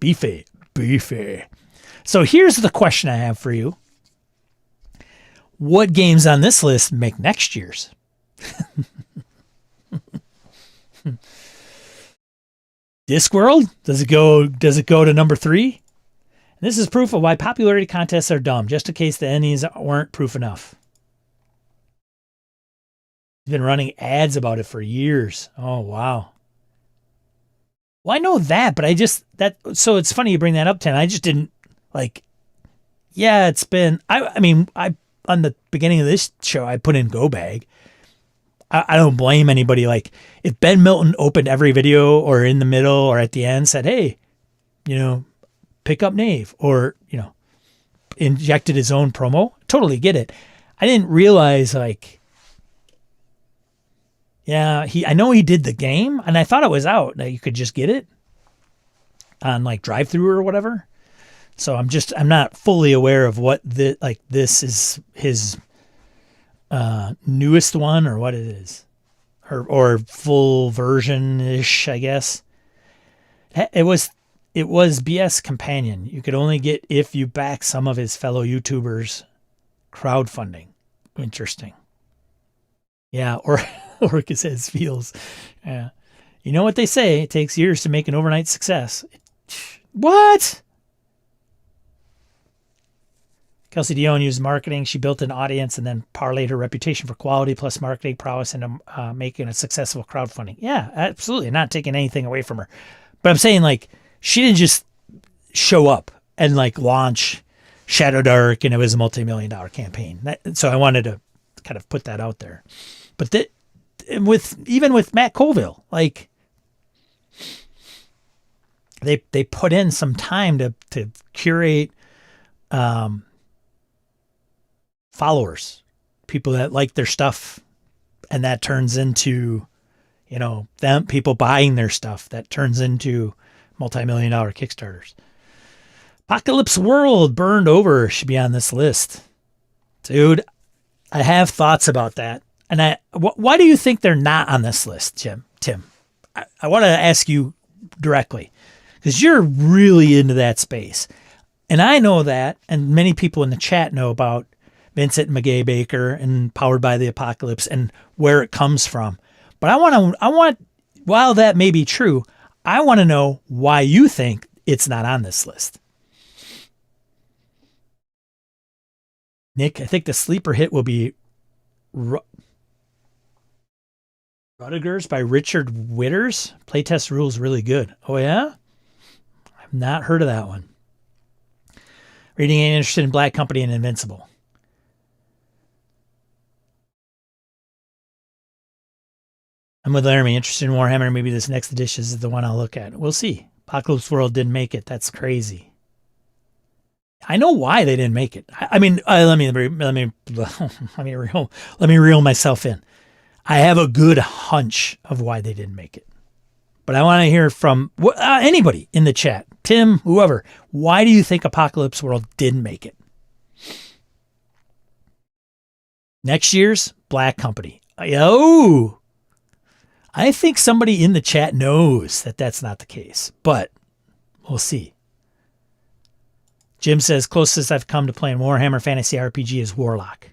beefy. So here's the question I have for you. What games on this list make next year's? Discworld? Does it go to number 3? This is proof of why popularity contests are dumb, just in case the Ennies weren't proof enough. He's been running ads about it for years. Oh, wow. Well, I know that, but so it's funny you bring that up, Tim. I just didn't it's been, I on the beginning of this show, I put in Go Bag. I don't blame anybody. Like, if Ben Milton opened every video or in the middle or at the end said, hey, pick up Knave, or, injected his own promo, totally get it. I didn't realize, I know he did the game, and I thought it was out, that you could just get it on, drive-through or whatever. So I'm not fully aware of what this is his newest one or what it is, or full version-ish, I guess. It was BS Companion. You could only get if you back some of his fellow YouTubers crowdfunding. Interesting. Yeah, or Orcus has feels. Yeah. You know what they say? It takes years to make an overnight success. What? Kelsey Dion used marketing. She built an audience and then parlayed her reputation for quality plus marketing prowess into making a successful crowdfunding. Yeah, absolutely. Not taking anything away from her. But I'm saying, like, she didn't just show up and, like, launch Shadowdark and it was a multi-million-dollar campaign. So I wanted to kind of put that out there. But even with Matt Colville, like, they put in some time to curate followers, people that like their stuff, and that turns into, them people buying their stuff. That turns into multi-million-dollar Kickstarters. Apocalypse World Burned Over should be on this list. Dude, I have thoughts about that. And why do you think they're not on this list, Tim? I want to ask you directly, because you're really into that space. And I know that, and many people in the chat know about Vincent McGay Baker and Powered by the Apocalypse and where it comes from. But I want, while that may be true, I want to know why you think it's not on this list. Nick, I think the sleeper hit will be Rudigers by Richard Witters. Playtest rules really good. Oh, yeah? I've not heard of that one. Reading ain't interested in Black Company and Invincible. I'm with Laramie, interested in Warhammer. Maybe this next edition is the one I'll look at. We'll see. Apocalypse World didn't make it. That's crazy. I know why they didn't make it. Let me reel myself in. I have a good hunch of why they didn't make it. But I want to hear from anybody in the chat. Tim, whoever. Why do you think Apocalypse World didn't make it? Next year's Black Company. Oh, I think somebody in the chat knows that that's not the case. But we'll see. Jim says, closest I've come to playing Warhammer Fantasy RPG is Warlock.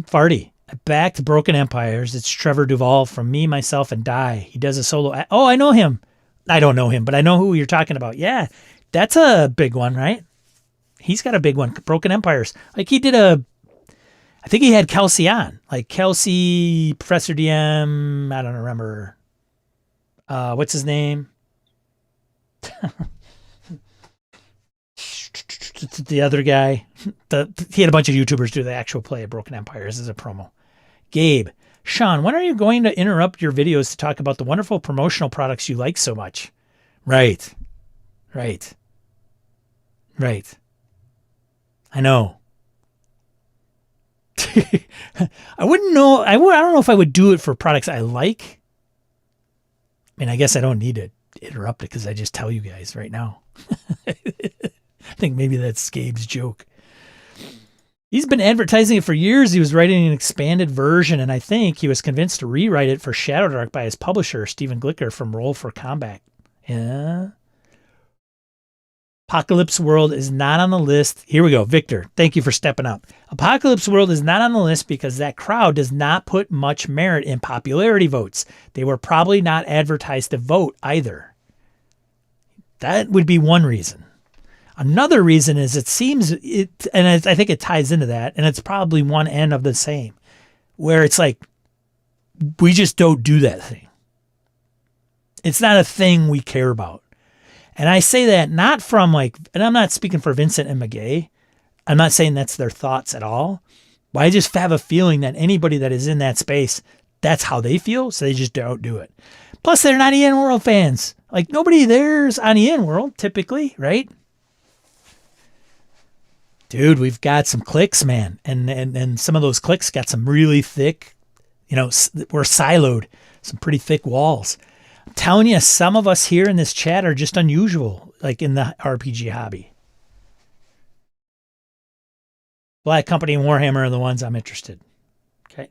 Farty. I backed Broken Empires. It's Trevor Duvall from Me, Myself, and Die. He does a solo. Oh, I know him. I don't know him, but I know who you're talking about. Yeah, that's a big one, right? He's got a big one. Broken Empires. Like he did I think he had Kelsey on. Like Kelsey, Professor DM. I don't remember. What's his name? The other guy. He had a bunch of YouTubers do the actual play of Broken Empires as a promo. Gabe. Sean, when are you going to interrupt your videos to talk about the wonderful promotional products you like so much? Right. I know. I wouldn't know. I don't know if I would do it for products I like. I mean, I guess I don't need to interrupt it because I just tell you guys right now. I think maybe that's Gabe's joke. He's been advertising it for years. He was writing an expanded version, and I think he was convinced to rewrite it for Shadowdark by his publisher, Stephen Glicker from Roll for Combat. Yeah. Apocalypse World is not on the list. Here we go. Victor, thank you for stepping up. Apocalypse World is not on the list because that crowd does not put much merit in popularity votes. They were probably not advertised to vote either. That would be one reason. Another reason is and I think it ties into that, and it's probably one end of the same, where it's like, we just don't do that thing. It's not a thing we care about. And I say that not from and I'm not speaking for Vincent and McGay. I'm not saying that's their thoughts at all. But I just have a feeling that anybody that is in that space, that's how they feel. So they just don't do it. Plus, they're not EN World fans. Like, nobody there's on EN World typically, right? Dude, we've got some clicks, man. And some of those clicks got some really thick, we're siloed, some pretty thick walls. I'm telling you, some of us here in this chat are just unusual, like in the RPG hobby. Black Company and Warhammer are the ones I'm interested. Okay.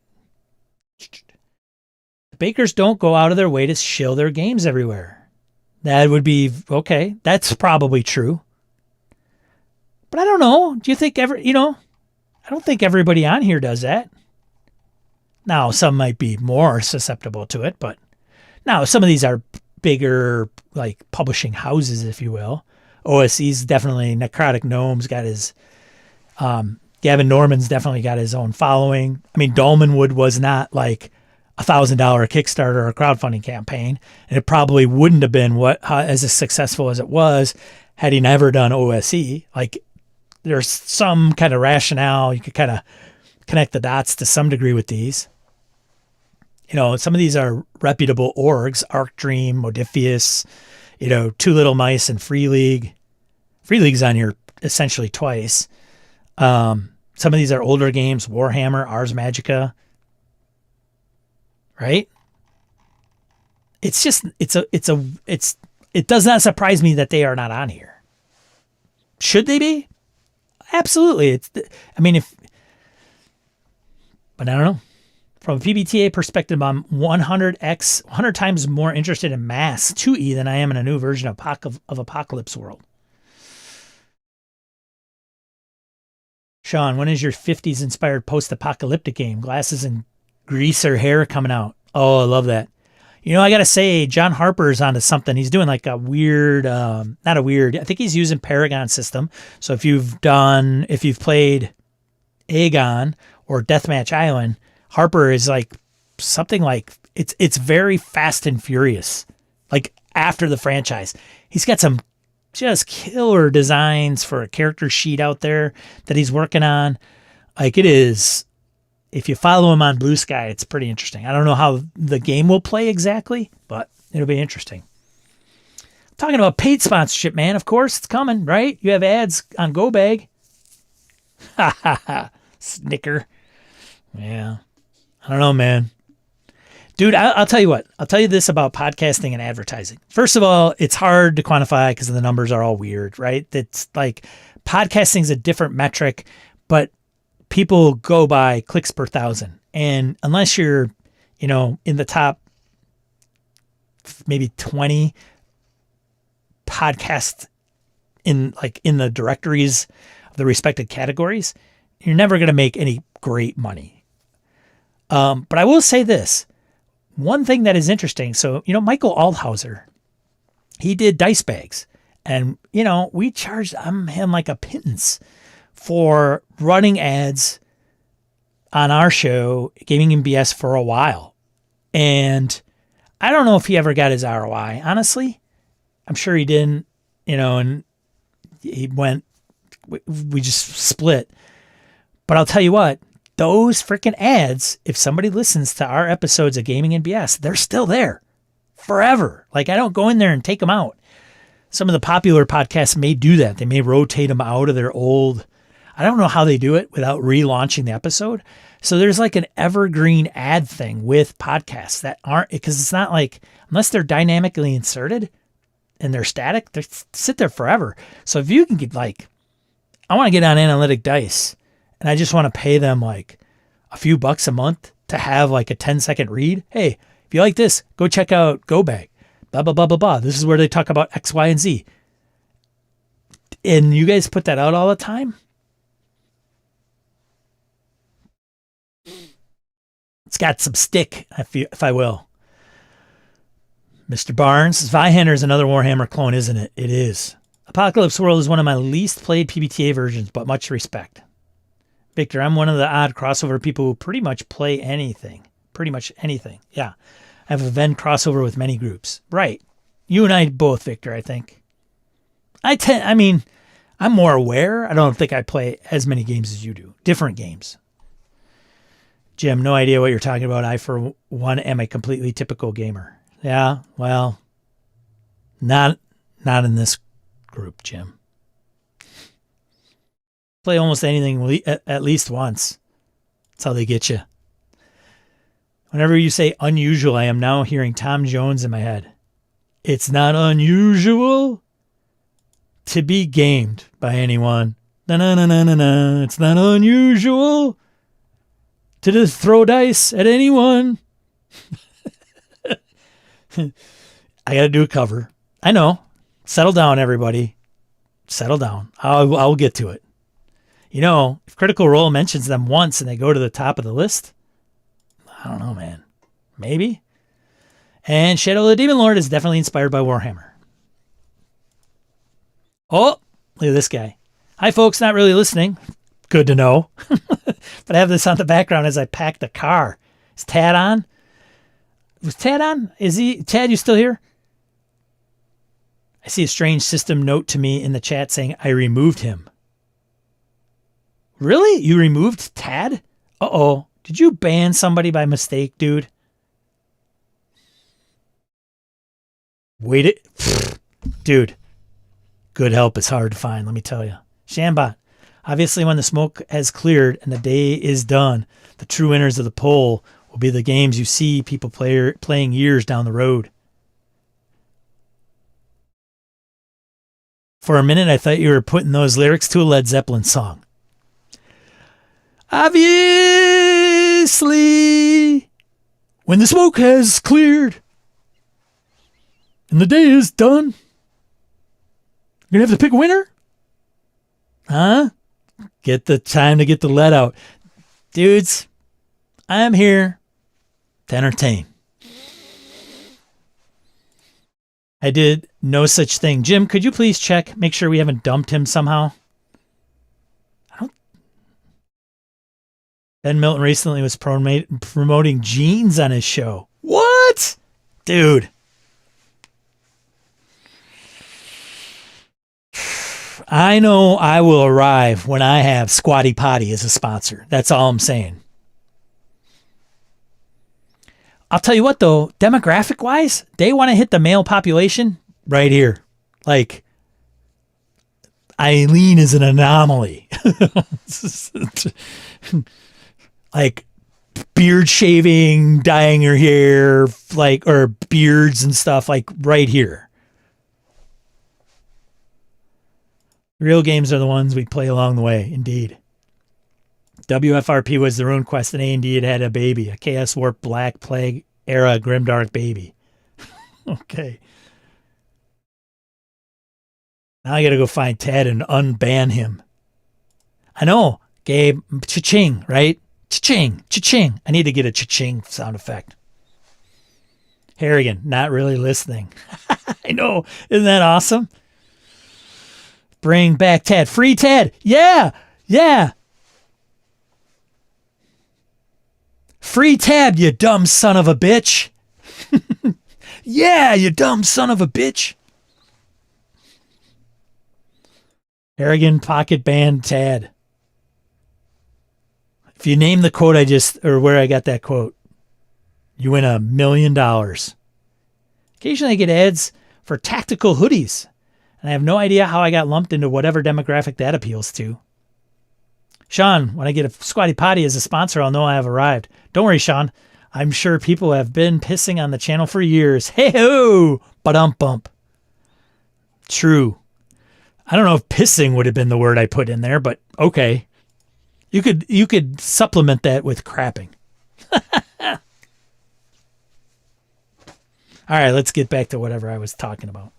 bakers don't go out of their way to shill their games everywhere. That would be okay. That's probably true. But I don't know. Do you think I don't think everybody on here does that. Now, some might be more susceptible to it, but now some of these are bigger, like publishing houses, if you will. OSE's definitely, Necrotic Gnome's got his, Gavin Norman's definitely got his own following. I mean, Dolmenwood was not like $1,000 Kickstarter or crowdfunding campaign, and it probably wouldn't have been as successful as it was had he never done OSE. Like, there's some kind of rationale. You could kind of connect the dots to some degree with these. Some of these are reputable orgs, Arc Dream, Modiphius, Two Little Mice and Free League. Free League's on here essentially twice. Some of these are older games, Warhammer, Ars Magica. Right? It does not surprise me that they are not on here. Should they be? Absolutely. But I don't know. From a PBTA perspective, I'm 100 times more interested in Mass 2E than I am in a new version of Apocalypse World. Sean, when is your 50s inspired post-apocalyptic game? Glasses and greaser hair coming out. Oh, I love that. I got to say, John Harper's onto something. He's doing like a weird, I think he's using Paragon system. So if you've played Aegon or Deathmatch Island, Harper is like something like, it's very Fast and Furious, like after the franchise. He's got some just killer designs for a character sheet out there that he's working on. Like it is, if you follow him on Blue Sky, it's pretty interesting. I don't know how the game will play exactly, but it'll be interesting. Talking about paid sponsorship, man. Of course, it's coming, right? You have ads on GoBag. Ha ha ha. Snicker. Yeah. I don't know, man. Dude, I'll tell you what. I'll tell you this about podcasting and advertising. First of all, it's hard to quantify because the numbers are all weird, right? It's like podcasting is a different metric, but people go by clicks per thousand. And unless you're, in the top maybe 20 podcasts in the directories of the respected categories, you're never going to make any great money. But I will say this. One thing that is interesting. So, Michael Aldhauser, he did Dice Bags. And, we charged him like a pittance for running ads on our show, Gaming and BS, for a while. And I don't know if he ever got his ROI, honestly. I'm sure he didn't, and we just split. But I'll tell you what, those freaking ads, if somebody listens to our episodes of Gaming and BS, they're still there forever. Like, I don't go in there and take them out. Some of the popular podcasts may do that. They may rotate them out of their old. I don't know how they do it without relaunching the episode. So there's like an evergreen ad thing with podcasts that aren't, because it's not like, unless they're dynamically inserted and they're static, they sit there forever. So if you can get I want to get on Analytic Dice and I just want to pay them like a few bucks a month to have like a 10-second read. Hey, if you like this, go check out GoBag. Blah, blah, blah, blah, blah. This is where they talk about X, Y, and Z. And you guys put that out all the time? It's got some stick, if I will. Mr. Barnes, Zweihander is another Warhammer clone, isn't it? It is. Apocalypse World is one of my least played PBTA versions, but much respect. Victor, I'm one of the odd crossover people who pretty much play anything. Pretty much anything. Yeah. I have a Venn crossover with many groups. Right. You and I both, Victor, I think. I'm more aware. I don't think I play as many games as you do. Different games. Jim, no idea what you're talking about. I, for one, am a completely typical gamer. Yeah, well, not in this group, Jim. Play almost anything at least once. That's how they get you. Whenever you say unusual, I am now hearing Tom Jones in my head. It's not unusual to be gamed by anyone. Na-na-na-na-na-na. It's not unusual to just throw dice at anyone. I got to do a cover. I know. Settle down, everybody. Settle down. I'll get to it. You know, if Critical Role mentions them once and they go to the top of the list, I don't know, man. Maybe. And Shadow of the Demon Lord is definitely inspired by Warhammer. Oh, look at this guy. Hi, folks. Not really listening. Good to know. But I have this on the background as I pack the car. Is Tad on? Was Tad on? Is he? Tad, you still here? I see a strange system note to me in the chat saying I removed him. Really? You removed Tad? Uh-oh. Did you ban somebody by mistake, dude? Wait it. Dude. Good help is hard to find, let me tell you. Shambot. Obviously, when the smoke has cleared and the day is done, the true winners of the poll will be the games you see people playing years down the road. For a minute, I thought you were putting those lyrics to a Led Zeppelin song. Obviously, when the smoke has cleared and the day is done, you're going to have to pick a winner? Huh? Get the time to get the lead out. Dudes, I'm here to entertain. I did no such thing. Jim, could you please check? Make sure we haven't dumped him somehow. Ben Milton recently was promoting jeans on his show. What? Dude. I know I will arrive when I have Squatty Potty as a sponsor. That's all I'm saying. I'll tell you what, though, demographic-wise, they want to hit the male population right here. Like, Eileen is an anomaly. Like, beard shaving, dyeing your hair, like, or beards and stuff, like, right here. Real games are the ones we play along the way, indeed. WFRP was their own quest, and A&D had a baby, a Chaos Warp Black Plague era Grimdark baby. Okay. Now I gotta go find Ted and unban him. I know, Gabe. Cha-ching, right? Cha-ching, cha-ching. I need to get a cha-ching sound effect. Harrigan, not really listening. I know. Isn't that awesome? Bring back Ted. Free Ted. Yeah. Yeah. Free Tab, you dumb son of a bitch. Yeah, you dumb son of a bitch. Harrigan pocket band Tad. If you name the quote or where I got that quote, you win $1 million. Occasionally I get ads for tactical hoodies, and I have no idea how I got lumped into whatever demographic that appeals to. Sean, when I get a Squatty Potty as a sponsor, I'll know I have arrived. Don't worry, Sean. I'm sure people have been pissing on the channel for years. Hey-ho! Ba-dum-bump. True. I don't know if pissing would have been the word I put in there, but okay. You could supplement that with crapping. All right, let's get back to whatever I was talking about.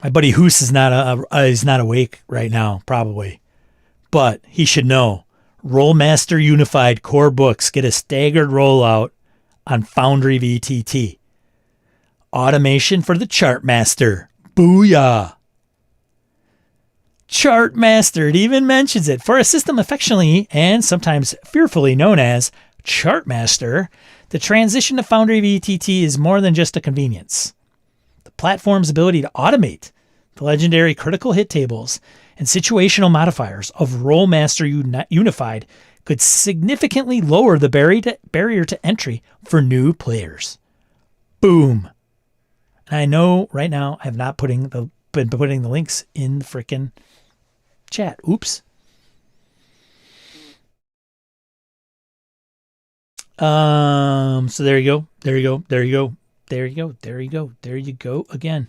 My buddy Hoos is not awake right now, probably, but he should know. Rollmaster Unified core books get a staggered rollout on Foundry VTT. Automation for the Chartmaster. Booyah! Chartmaster, it even mentions it. For a system affectionately and sometimes fearfully known as Chartmaster, the transition to Foundry VTT is more than just a convenience. The platform's ability to automate the legendary critical hit tables and situational modifiers of Rollmaster Unified could significantly lower the barrier to entry for new players. Boom. And I know right now I have not been putting the links in the frickin' chat. Oops. So there you go. There you go. There you go. There you go. There you go. There you go again.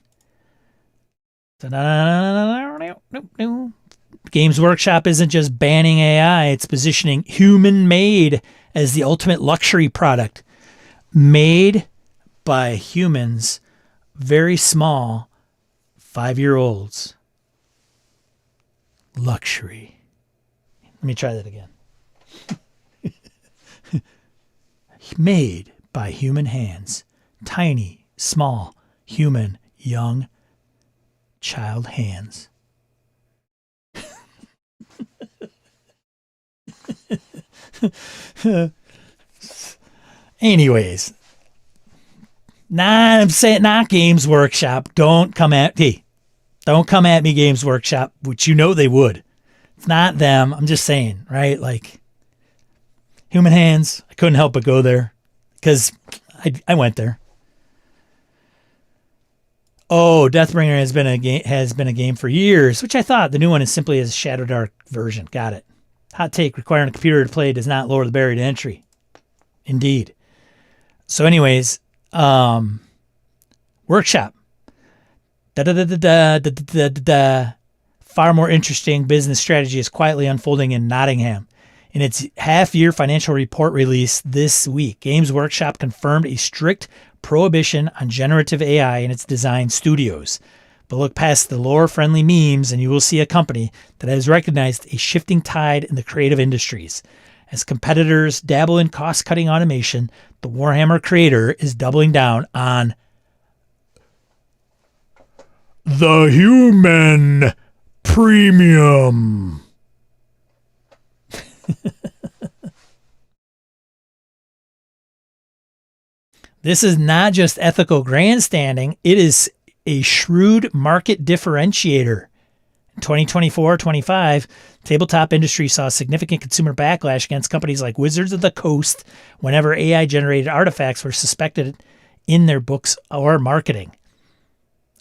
Games Workshop isn't just banning AI, it's positioning human-made as the ultimate luxury product. made by humans, very small 5-year-olds. Luxury. Let me try that again. Made by human hands, tiny, small, human, young, child hands. Anyways, I'm saying not Games Workshop. Don't come at me, Games Workshop, which you know they would. It's not them. I'm just saying, right? Like, human hands. I couldn't help but go there because I went there. Oh, Deathbringer has been a game for years, which I thought the new one is simply a Shadowdark version. Got it. Hot take: requiring a computer to play does not lower the barrier to entry. Indeed. So, anyways, Workshop. Far more interesting business strategy is quietly unfolding in Nottingham. In its half-year financial report release this week, Games Workshop confirmed a strict prohibition on generative AI in its design studios. But look past the lore-friendly memes and you will see a company that has recognized a shifting tide in the creative industries. As competitors dabble in cost-cutting automation, the Warhammer creator is doubling down on the human premium. This is not just ethical grandstanding, it is a shrewd market differentiator. In 2024-25, tabletop industry saw significant consumer backlash against companies like Wizards of the Coast whenever AI-generated artifacts were suspected in their books or marketing.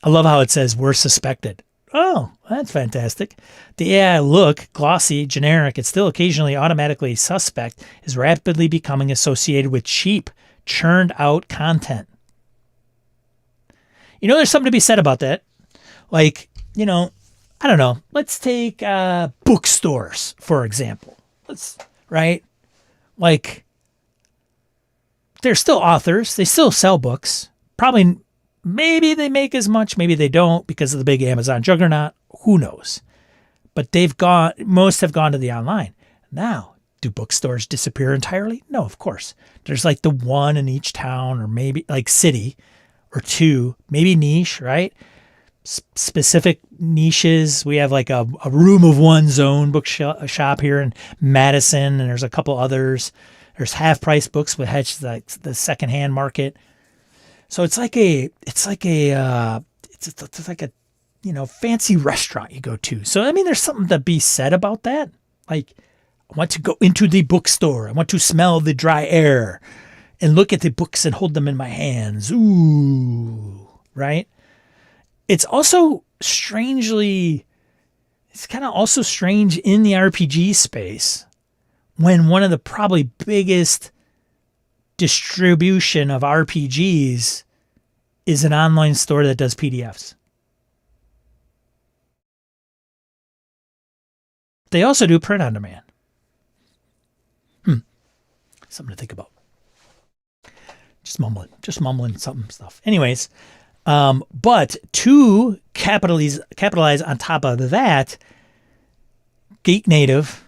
I love how it says we're suspected. Oh, that's fantastic. The AI look, glossy, generic, and still occasionally automatically suspect, is rapidly becoming associated with cheap, churned out content. You know, there's something to be said about that. Like, you know, I don't know. Let's take bookstores, for example. Right? Like, they're still authors. They still sell books. Probably, maybe they make as much. Maybe they don't because of the big Amazon juggernaut. Who knows? But most have gone to the online. Now, do bookstores disappear entirely? No, of course. There's like the one in each town or maybe like city or two, maybe niche, right? Specific niches. We have like a room of one's own bookshop here in Madison, and there's a couple others. There's half-price books, which is like the secondhand market. So it's like a fancy restaurant you go to. So I mean, there's something to be said about that. Like, I want to go into the bookstore. I want to smell the dry air and look at the books and hold them in my hands. Ooh, right? It's also kind of also strange in the RPG space when one of the probably biggest distribution of RPGs is an online store that does PDFs. They also do print on demand. Something to think about. Just mumbling something stuff. Anyways, but to capitalize on top of that, Geek Native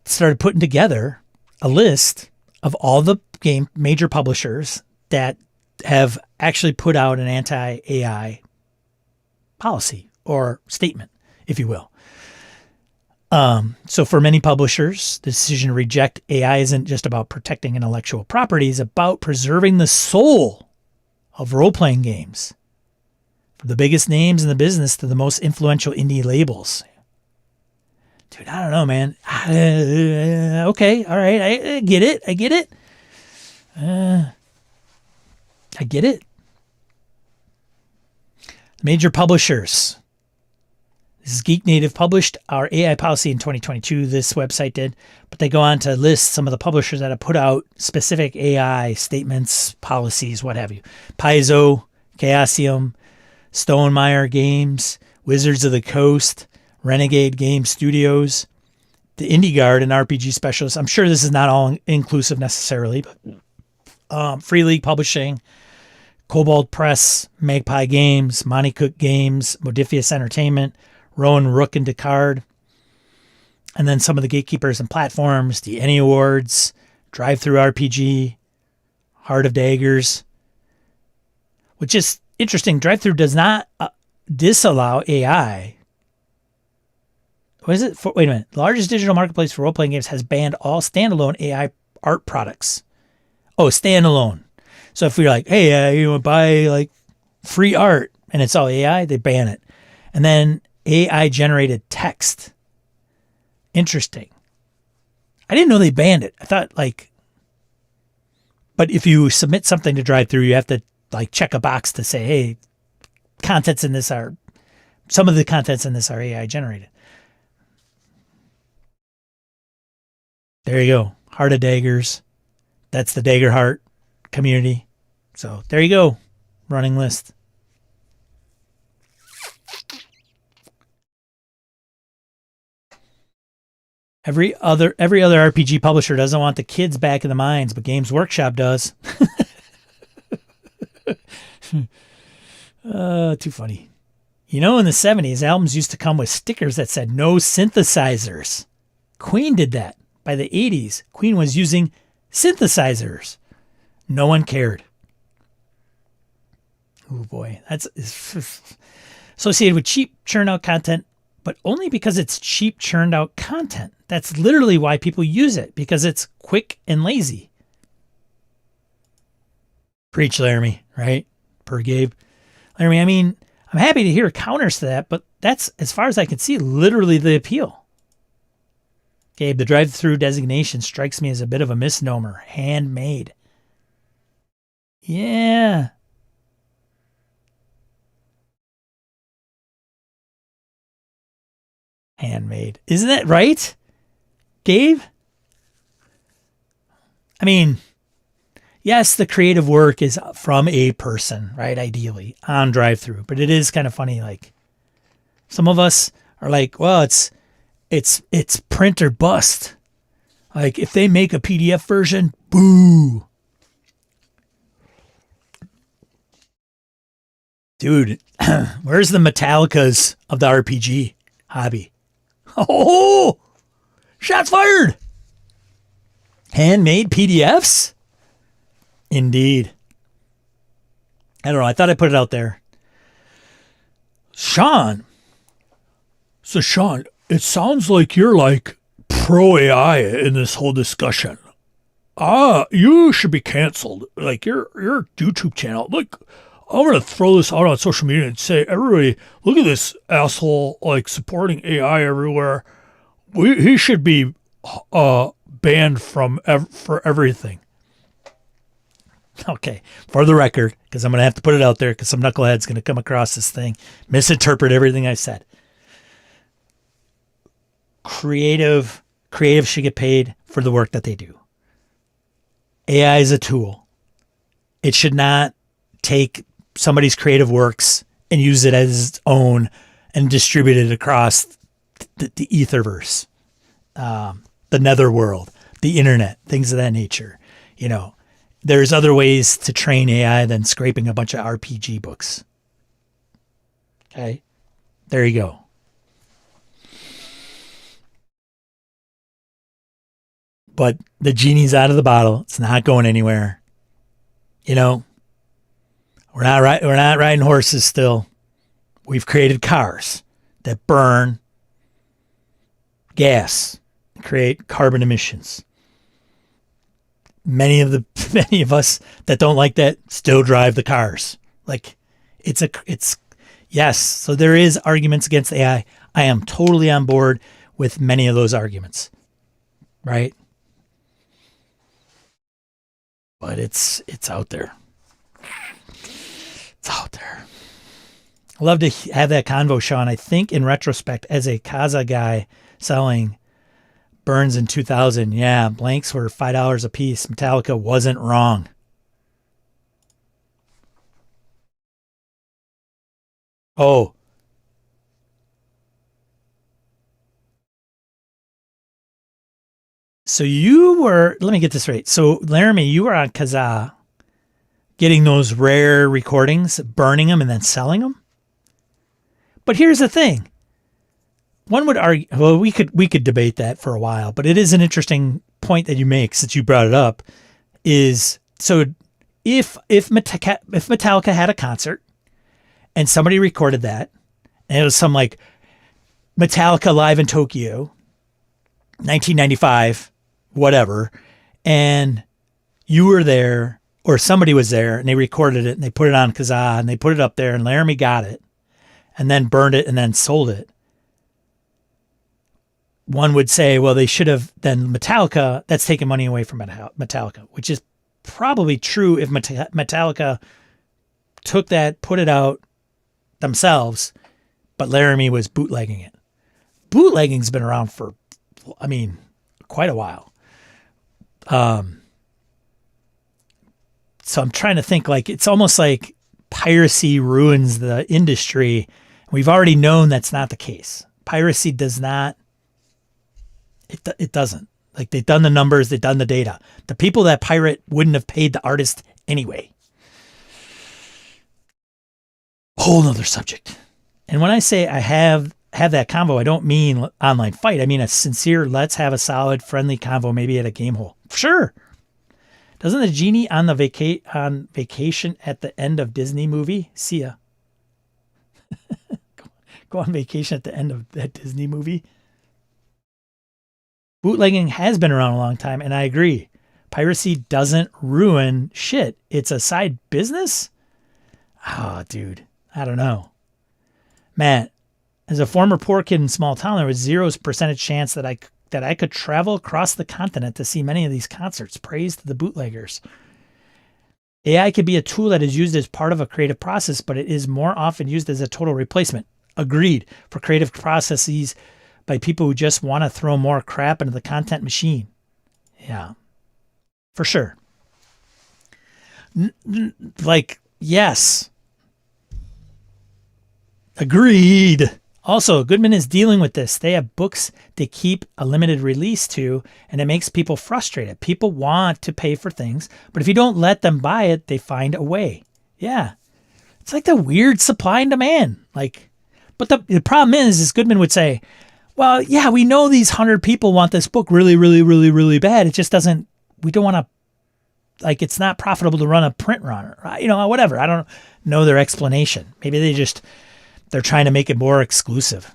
started putting together a list of all the major publishers that have actually put out an anti-AI policy or statement, if you will. So for many publishers, the decision to reject AI isn't just about protecting intellectual property, it's about preserving the soul of role-playing games. From the biggest names in the business to the most influential indie labels. Dude, I don't know, man. Okay, all right, I get it. I get it. Major publishers. This is Geek Native published our AI policy in 2022. This website did, but they go on to list some of the publishers that have put out specific AI statements, policies, what have you. Paizo, Chaosium, Stonemaier Games, Wizards of the Coast, Renegade Game Studios, the Indie Guard, and RPG Specialists. I'm sure this is not all inclusive necessarily, but Free League Publishing, Cobalt Press, Magpie Games, Monte Cook Games, Modifius Entertainment, Rowan Rook and Descartes, and then some of the gatekeepers and platforms, the Any Awards, Drive Through RPG, Heart of Daggers, which is interesting. Drive Through does not disallow AI. What is it? Wait a minute. The largest digital marketplace for role-playing games has banned all standalone AI art products. Oh, standalone. So if you're like, hey, you want to buy like free art and it's all AI, they ban it. And then AI generated text. Interesting. I didn't know they banned it. I thought like, but if you submit something to Drive Through, you have to like check a box to say, hey, some of the contents in this are AI generated. There you go. Heart of Daggers. That's the Dagger Heart community. So there you go. Running list. Every other RPG publisher doesn't want the kids back in the mines, but Games Workshop does. Too funny. You know, in the 70s, albums used to come with stickers that said no synthesizers. Queen did that. By the 80s, Queen was using synthesizers. No one cared. Oh boy, that's associated with cheap churned out content, but only because it's cheap churned out content. That's literally why people use it, because it's quick and lazy. Preach, Laramie, right? Per Gabe. Laramie, I mean, I'm happy to hear counters to that, but that's, as far as I can see, literally the appeal. Gabe, the drive-through designation strikes me as a bit of a misnomer. Handmade. Yeah. Handmade. Isn't that right, Gabe? I mean, yes, the creative work is from a person, right? Ideally on drive-through, but it is kind of funny. Like some of us are like, well, it's print or bust. Like if they make a PDF version, boo. Dude, where's the Metallicas of the RPG hobby? Oh, shots fired. Handmade PDFs? Indeed. I don't know. I thought I put it out there. Sean. So, Sean, it sounds like you're like pro AI in this whole discussion. You should be canceled. Like your YouTube channel. Look, I'm going to throw this out on social media and say, everybody, look at this asshole like supporting AI everywhere. He should be banned for everything. Okay, for the record, because I'm going to have to put it out there because some knucklehead's going to come across this thing, misinterpret everything I said. Creative should get paid for the work that they do. AI is a tool. It should not take somebody's creative works and use it as its own and distribute it across the etherverse, the netherworld, the internet, things of that nature. You know, there's other ways to train AI than scraping a bunch of RPG books. Okay, there you go. But the genie's out of the bottle. It's not going anywhere. You know, we're not riding horses still. We've created cars that burn gas, create carbon emissions. Many of us that don't like that still drive the cars. Like it's yes. So there is arguments against AI. I am totally on board with many of those arguments. Right? But it's out there. It's out there. I love to have that convo, Sean. I think in retrospect, as a Kaza guy selling Burns in 2000, yeah, blanks were $5 a piece. Metallica wasn't wrong. Oh. So you were, let me get this right. So Laramie, you were on Kazaa getting those rare recordings, burning them, and then selling them. But here's the thing. One would argue, well, we could debate that for a while, but it is an interesting point that you make since you brought it up. Is so if Metallica had a concert and somebody recorded that, and it was some like Metallica live in Tokyo, 1995, whatever, and you were there or somebody was there and they recorded it and they put it on Kazaa and they put it up there and Laramie got it and then burned it and then sold it. One would say, well, they should have, then Metallica, that's taking money away from Metallica, which is probably true if Metallica took that, put it out themselves, but Laramie was bootlegging it. Bootlegging's been around for, quite a while. So I'm trying to think, like, it's almost like piracy ruins the industry. We've already known that's not the case. Piracy does not, it doesn't. Like, they've done the numbers, they've done the data. The people that pirate wouldn't have paid the artist anyway. Whole nother subject. And when I say I have that convo, I don't mean online fight. I mean a sincere, let's have a solid, friendly convo, maybe at a game hole. Sure. Doesn't the genie on vacation at the end of Disney movie? See ya. Go on vacation at the end of that Disney movie. Bootlegging has been around a long time, and I agree. Piracy doesn't ruin shit. It's a side business? Oh, dude. I don't know. Matt, as a former poor kid in a small town, there was 0% chance that I could travel across the continent to see many of these concerts. Praise to the bootleggers. AI could be a tool that is used as part of a creative process, but it is more often used as a total replacement. Agreed. For creative processes by people who just want to throw more crap into the content machine. Yeah, for sure. Yes. Agreed. Also, Goodman is dealing with this. They have books they keep a limited release to, and it makes people frustrated. People want to pay for things, but if you don't let them buy it, they find a way. Yeah. It's like the weird supply and demand. But the problem is Goodman would say, well, yeah, we know these 100 people want this book really, really, really, really bad. It just doesn't, we don't want to, it's not profitable to run a print run, or, whatever. I don't know their explanation. Maybe they're trying to make it more exclusive.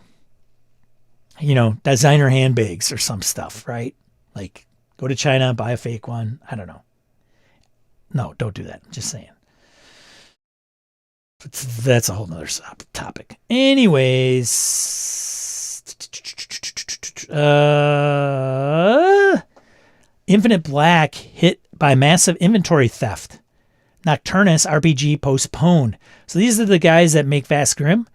Designer handbags or some stuff, right? Like, go to China, buy a fake one. I don't know. No, don't do that. I'm just saying. That's a whole nother topic. Anyways, Infinite Black hit by massive inventory theft. Nocturnus RPG postponed. So these are the guys that make Vast Grim.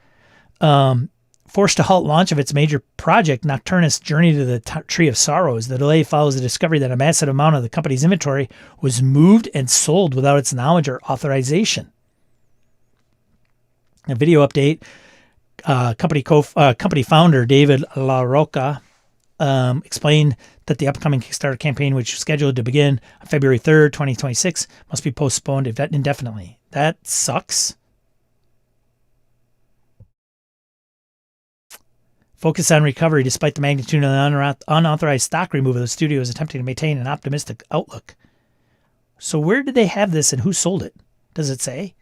Forced to halt launch of its major project, Nocturnus Journey to the Tree of Sorrows. The delay follows the discovery that a massive amount of the company's inventory was moved and sold without its knowledge or authorization. A video update. Company founder David LaRocca explained that the upcoming Kickstarter campaign, which is scheduled to begin on February 3rd, 2026, must be postponed indefinitely. That sucks. Focus on recovery despite the magnitude of the unauthorized stock removal. The studio is attempting to maintain an optimistic outlook. So where did they have this and who sold it? Does it say?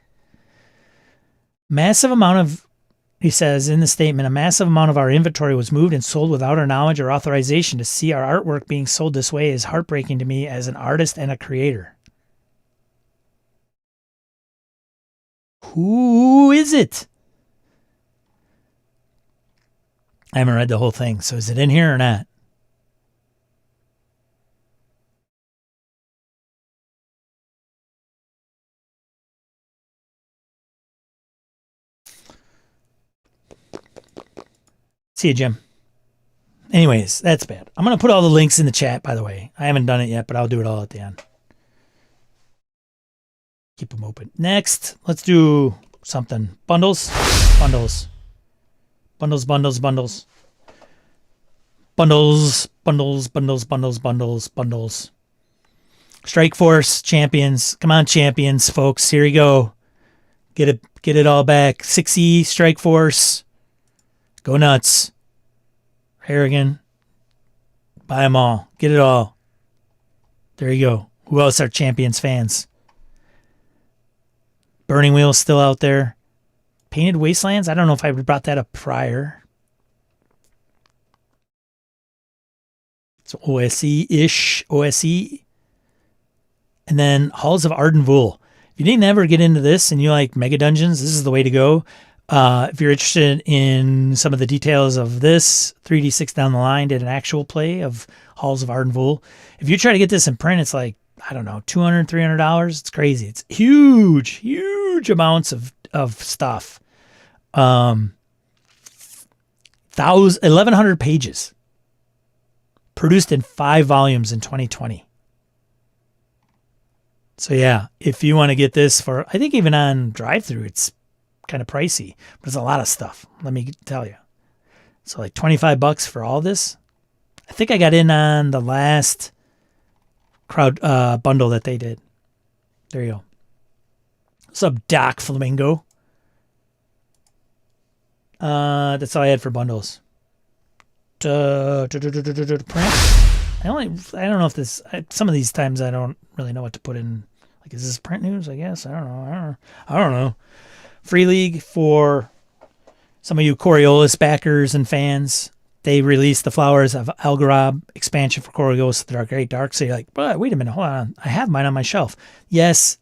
He says in the statement, a massive amount of our inventory was moved and sold without our knowledge or authorization. To see our artwork being sold this way is heartbreaking to me as an artist and a creator. Who is it? I haven't read the whole thing, so is it in here or not? See you, Jim. Anyways, that's bad. I'm going to put all the links in the chat, by the way. I haven't done it yet, but I'll do it all at the end. Keep them open. Next, let's do something. Bundles. Bundles. Bundles, bundles, bundles. Bundles, bundles, bundles, bundles, bundles, bundles. Strike Force champions. Come on, champions, folks. Here we go. Get it all back. 6E Strike Force. Go nuts. Harrigan. Buy them all. Get it all. There you go. Who else are champions fans? Burning Wheel's still out there. Painted Wastelands. I don't know if I brought that up prior. It's OSE-ish. OSE. And then Halls of Ardenvoul. If you didn't ever get into this and you like mega dungeons, this is the way to go. If you're interested in some of the details of this, 3D6 down the line did an actual play of Halls of Ardenvoul. If you try to get this in print, it's like, I don't know, $200, $300. It's crazy. It's huge amounts of stuff. 1,100 pages. Produced in 5 volumes in 2020. So yeah, if you want to get this for, I think even on drive-through, it's kind of pricey, but it's a lot of stuff. Let me tell you. So like $25 for all this. I think I got in on the last crowd bundle that they did. There you go. What's up, Doc Flamingo? That's all I had for bundles. Print. I don't know if this. Some of these times I don't really know what to put in. Like, is this print news? I guess I don't know. Free League for some of you Coriolis backers and fans. They released the Flowers of Algarab expansion for Coriolis, the Great Dark. So you're like, but wait a minute, hold on. I have mine on my shelf. Yes,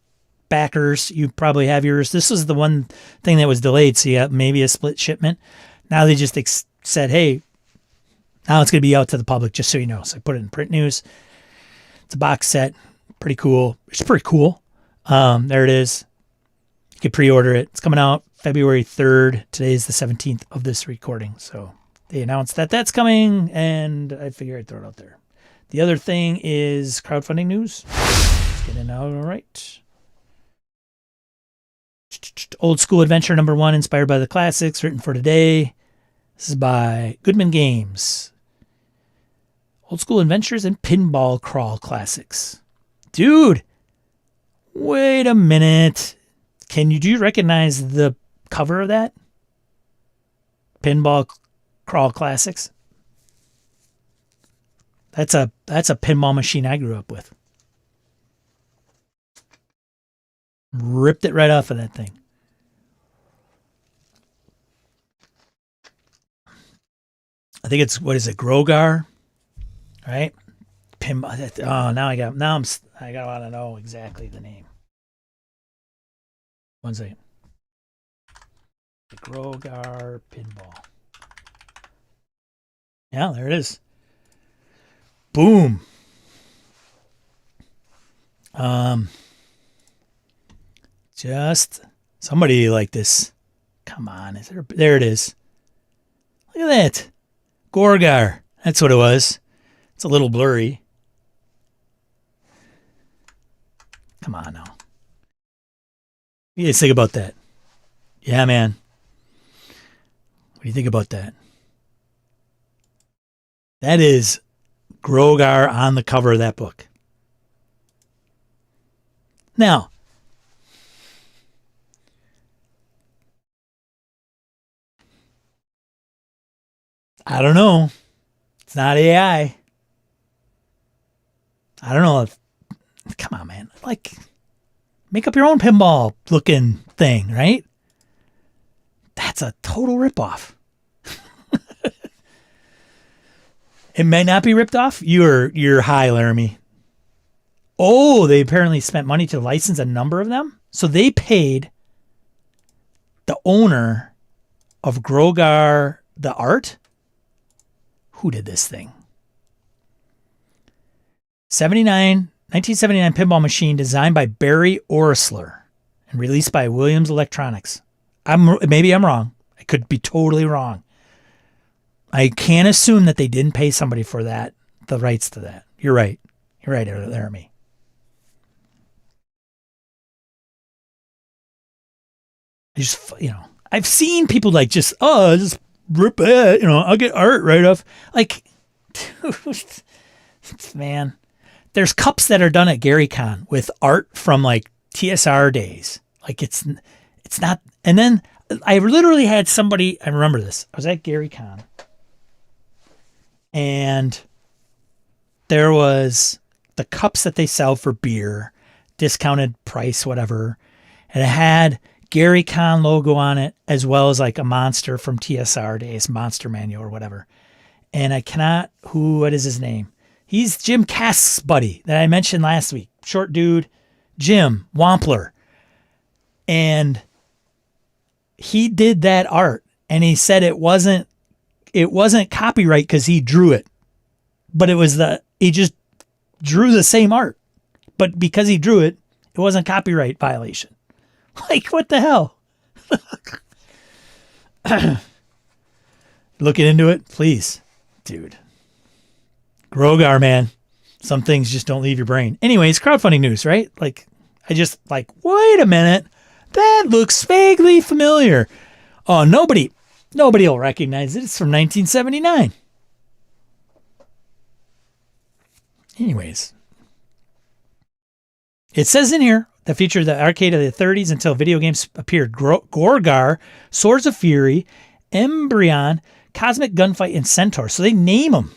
backers, you probably have yours. This was the one thing that was delayed, so you got maybe a split shipment. Now they just said, hey, now it's going to be out to the public, just so you know. So I put it in print news. It's a box set. Pretty cool. It's pretty cool. There it is. You can pre-order it. It's coming out February 3rd. Today is the 17th of this recording. So they announced that that's coming, and I figure I'd throw it out there. The other thing is crowdfunding news. Let's get it out. All right. Old School Adventure #1, inspired by the classics, written for today. This is by Goodman Games. Old School Adventures and Pinball Crawl Classics. Dude, wait a minute. Do you recognize the cover of that? Pinball Crawl Classics. That's a pinball machine I grew up with. Ripped it right off of that thing. I think it's, what is it, Grogar? Right? Pinball. Oh, I gotta want to know exactly the name. One second. The Grogar Pinball. Yeah, there it is. Boom. Just somebody like this. Come on, there it is. Look at that. Gorgar. That's what it was. It's a little blurry. Come on now. What do you guys think about that? Yeah, man. What do you think about that? That is Grogar on the cover of that book. Now, I don't know. It's not AI. I don't know if, come on, man. Like, make up your own pinball looking thing, right? That's a total ripoff. It may not be ripped off. You're high, Laramie. Oh, they apparently spent money to license a number of them. So they paid the owner of Grogar the art. Who did this thing? 1979 pinball machine designed by Barry Orsler and released by Williams Electronics. Maybe I'm wrong. I could be totally wrong. I can't assume that they didn't pay somebody for that, the rights to that. You're right. You're right, Laramie. I've seen people like just rip it, I'll get art right off. Like, dude, man, there's cups that are done at GaryCon with art from like TSR days. Like it's not. And then I literally had somebody, I remember this. I was at GaryCon and there was the cups that they sell for beer, discounted price, whatever. And it had GaryCon logo on it, as well as like a monster from TSR days, Monster Manual or whatever. And I cannot, what is his name? He's Jim Cask's buddy that I mentioned last week. Short dude, Jim Wampler. And he did that art. And he said it wasn't copyright because he drew it. But he just drew the same art. But because he drew it, it wasn't copyright violation. Like, what the hell? Looking into it, please. Dude. Grogar, man. Some things just don't leave your brain. Anyways, crowdfunding news, right? Like, wait a minute. That looks vaguely familiar. Oh, nobody will recognize it. It's from 1979. Anyways. It says in here that featured the arcade of the 30s until video games appeared. Gorgar, Swords of Fury, Embryon, Cosmic Gunfight, and Centaur. So they name them.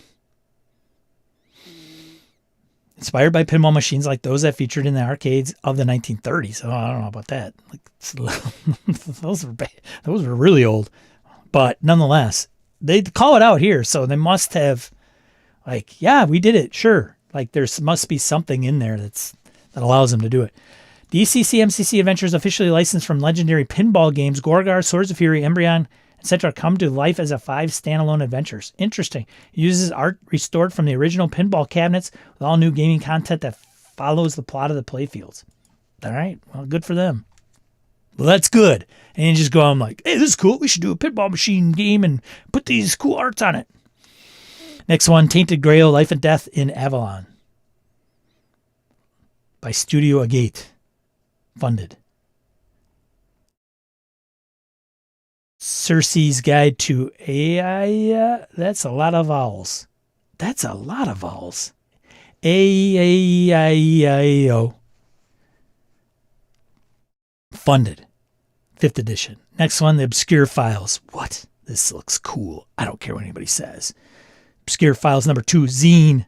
Inspired by pinball machines like those that featured in the arcades of the 1930s. Oh, I don't know about that. Those were really old. But nonetheless, they call it out here. So they must have, yeah, we did it. Sure. Like there must be something in there that allows them to do it. DCC MCC Adventures officially licensed from legendary pinball games Gorgar, Swords of Fury, Embryon, etc. come to life as 5 standalone adventures. Interesting. It uses art restored from the original pinball cabinets with all new gaming content that follows the plot of the playfields. All right. Well, good for them. Well, that's good. And you just go on like, hey, this is cool. We should do a pinball machine game and put these cool arts on it. Next one, Tainted Grail, Life and Death in Avalon. By Studio Agate. Funded. Circe's Guide to AI. That's a lot of vowels. A-A-I-I-O. Funded. 5th edition. Next one, The Obscure Files. What? This looks cool. I don't care what anybody says. Obscure Files number 2, Zine.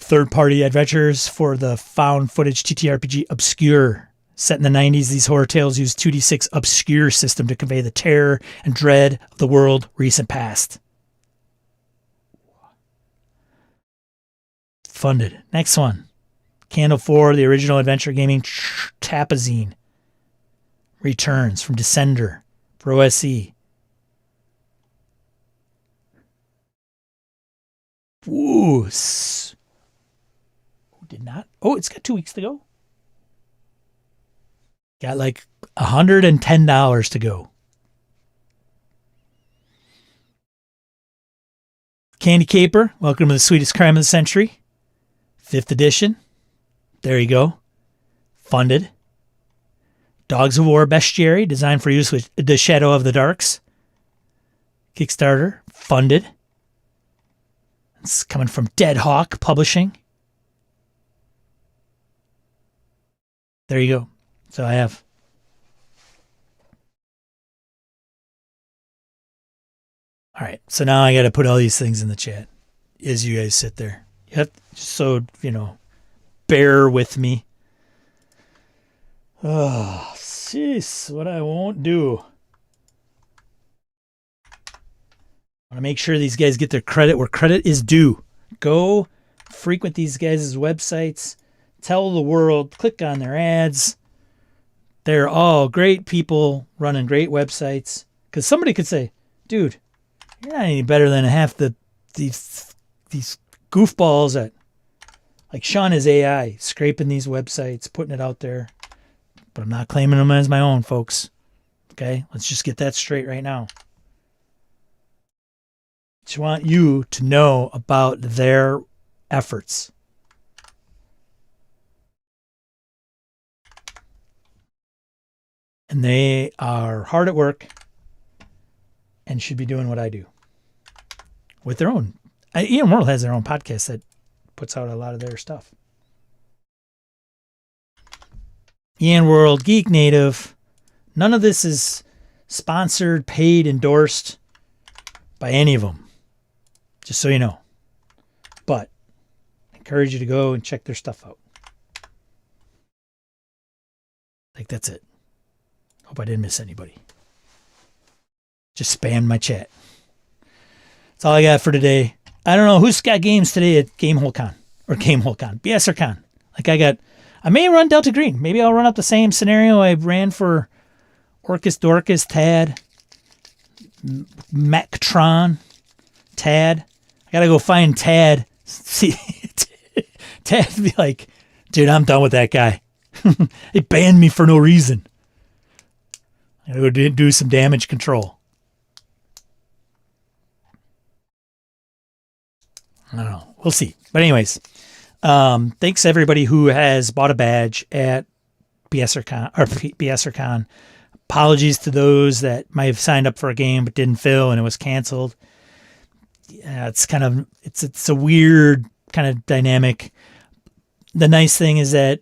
Third-party adventures for the found footage TTRPG Obscure. Set in the 90s, these horror tales use 2D6 Obscure system to convey the terror and dread of the world recent past. Funded. Next one. Candle 4, the original adventure gaming Tapazine. Returns from Descender for OSE. Ooh. Did not. Oh, it's got 2 weeks to go. Got like $110 to go. Candy Caper, welcome to the sweetest crime of the century. 5th edition. There you go. Funded. Dogs of War Bestiary, designed for use with the Shadow of the Darks. Kickstarter. Funded. It's coming from Dead Hawk Publishing. There you go. So I have. All right. So now I got to put all these things in the chat as you guys sit there. Yep. So, bear with me. Oh, sis, what I won't do. I want to make sure these guys get their credit where credit is due. Go frequent these guys' websites. Tell the world. Click on their ads. They're all great people running great websites. Because somebody could say, dude, you're not any better than half these goofballs that, like Sean is AI, scraping these websites, putting it out there. But I'm not claiming them as my own, folks. Okay? Let's just get that straight right now. Just want you to know about their efforts. And they are hard at work and should be doing what I do with their own. Ian World has their own podcast that puts out a lot of their stuff. Yan World, Geek Native. None of this is sponsored, paid, endorsed by any of them. Just so you know. But I encourage you to go and check their stuff out. I think that's it. Hope I didn't miss anybody. Just spam my chat. That's all I got for today. I don't know who's got games today at BSRCon. Like I may run Delta Green. Maybe I'll run up the same scenario I ran for Orcus Dorcas, Tad, Mactron, Tad. I gotta go find Tad. See, Tad be like, dude, I'm done with that guy. He banned me for no reason. I gotta go do some damage control. I don't know. We'll see. But anyways, thanks everybody who has bought a badge at BSRCon. Apologies to those that might have signed up for a game but didn't fill and it was canceled. Yeah, it's a weird kind of dynamic. The nice thing is that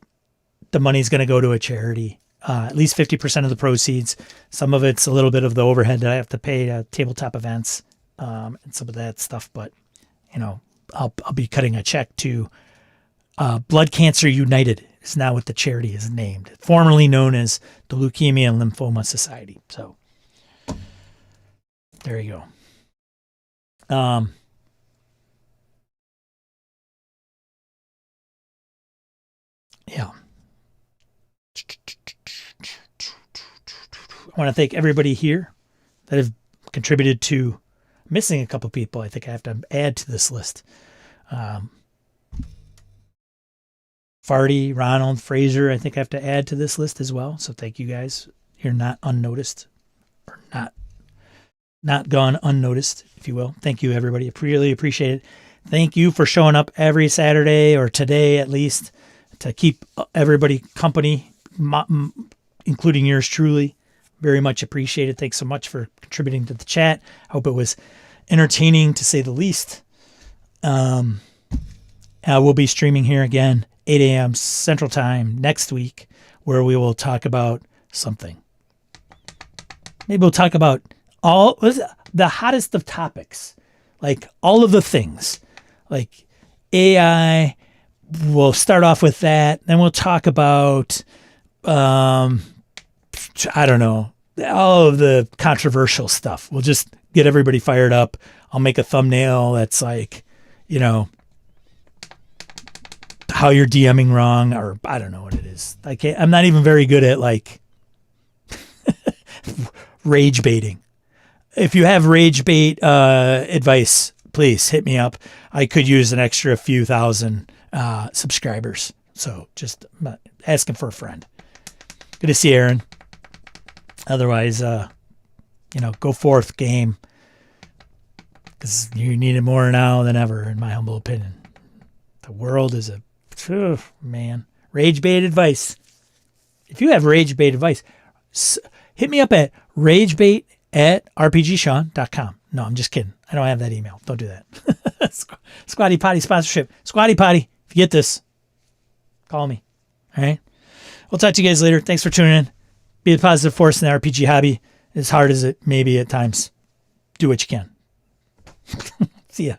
the money's going to go to a charity. At least 50% of the proceeds. Some of it's a little bit of the overhead that I have to pay tabletop events and some of that stuff. But, I'll be cutting a check to Blood Cancer United is now what the charity is named. Formerly known as the Leukemia and Lymphoma Society. So there you go. Yeah. I want to thank everybody here that have contributed to missing a couple people. I think I have to add to this list. Farty, Ronald, Fraser, I think I have to add to this list as well. So thank you guys. You're not unnoticed or not gone unnoticed, if you will. Thank you, everybody. I really appreciate it. Thank you for showing up every Saturday or today at least to keep everybody company, including yours truly. Very much appreciated. Thanks so much for contributing to the chat. I hope it was entertaining to say the least. We'll be streaming here again, 8 a.m. Central Time next week, where we will talk about something. Maybe we'll talk about the hottest of topics, like all of the things, like AI. We'll start off with that. Then we'll talk about, I don't know, all of the controversial stuff. We'll just get everybody fired up. I'll make a thumbnail that's like, how you're DMing wrong, or I don't know what it is. I'm not even very good at like rage baiting. If you have rage bait advice, please hit me up. I could use an extra few thousand subscribers. So just asking for a friend. Good to see Aaron. Otherwise, go forth, game. Because you need it more now than ever, in my humble opinion. The world is man. Rage bait advice. If you have rage bait advice, hit me up at ragebait@rpgshawn.com. No, I'm just kidding. I don't have that email. Don't do that. Squatty Potty sponsorship. Squatty Potty, if you get this, call me. All right? We'll talk to you guys later. Thanks for tuning in. Be a positive force in the RPG hobby, as hard as it may be at times. Do what you can. See ya.